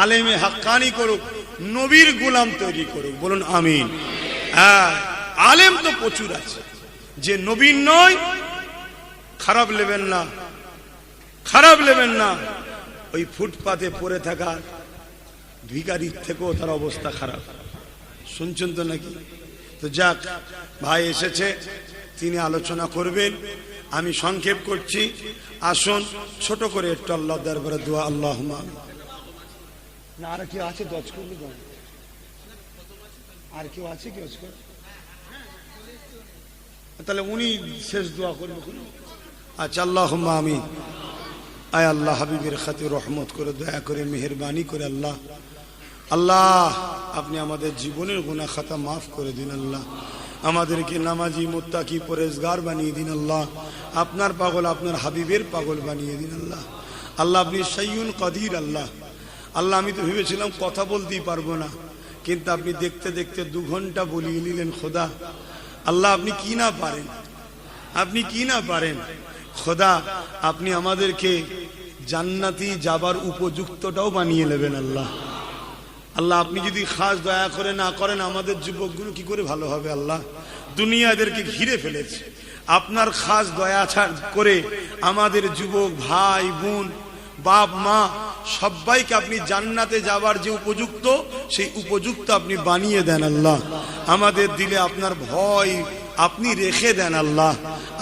আলেমে হাক্কানি করুক, নবীর গোলাম তৈরি করুক। বলুন আমিন। হ্যাঁ, আলেম তো প্রচুর আছে, যে নবীর নয়। খারাপ নেবেন না, খারাপ নেবেন না। ওই ফুটপাতে পড়ে থাকা ভিখারির থেকেও তার অবস্থা খারাপ। শুনছেন তো নাকি? তো যাক, ভাই এসেছে, তিনি আলোচনা করবেন। আমি সংক্ষেপ করছি। আসুন ছোট করে একটু আল্লাহ দরবারে দোয়া। আল্লাহুম্মা আমিন। না, আর কেউ আছে? দোয়া করবে? আর কেউ আছে? কেউ তাহলে উনি শেষ দোয়া করবে। আচ্ছা, আল্লাহুম্মা আমিন। আয় আল্লাহ, হাবিবের খাতির রহমত করে, দয়া করে, মেহেরবানি করে আল্লাহ, আল্লাহ আপনি আমাদের জীবনের গুনাহ খাতা মাফ করে দিন। আল্লাহ আমাদেরকে নামাজি, মুত্তাকি, পরেজগার বানিয়ে দিন। আল্লাহ আপনার পাগল, আপনার হাবিবের পাগল বানিয়ে দিন। আল্লাহ আল্লাহ আপনি সাইয়ুন কাদির। আল্লাহ আল্লাহ আমি তো ভেবেছিলাম কথা বলতেই পারবো না, কিন্তু আপনি দেখতে দেখতে 2 ঘন্টা বলিয়ে নিলেন। খোদা আল্লাহ, আপনি কি না পারেন, আপনি কি না পারেন। খোদা আপনি আমাদেরকে জান্নাতি যাবার উপযুক্তটাও বানিয়ে নেবেন। আল্লাহ আল্লাহ আপনি যদি খাস দয়া করে না করেন, আমাদের যুবকগুলো কি করে ভালো হবে? আল্লাহ দুনিয়া এদেরকে ঘিরে ফেলেছে। আপনার খাস দয়া ছাড় করে আমাদের যুবক ভাই বোন, বাপ মা সবাইকে আপনি জান্নাতে যাবার যে উপযুক্ত, সেই উপযুক্ত আপনি বানিয়ে দেন। আল্লাহ আমাদের দিলে আপনার ভয় আপনি রেখে দেন। আল্লাহ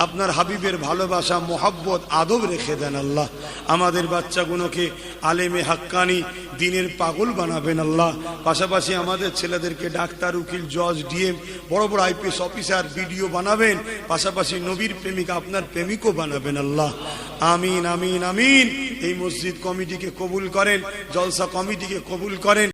আপনার হাবিবের ভালোবাসা, মোহাব্বত, আদব রেখে দেন। আল্লাহ আমাদের বাচ্চাগুলোকে আলেমে হাক্কানি, দিনের পাগল বানাবেন। আল্লাহ পাশাপাশি আমাদের ছেলেদেরকে ডাক্তার, উকিল, জজ, ডিএম, বড় বড় আইপিএস অফিসার, বিডিও বানাবেন। পাশাপাশি নবীর প্রেমিক, আপনার প্রেমিকও বানাবেন। আল্লাহ আমিন আমিন আমিন। এই মসজিদ কমিটিকে কবুল করেন, জলসা কমিটিকে কবুল করেন।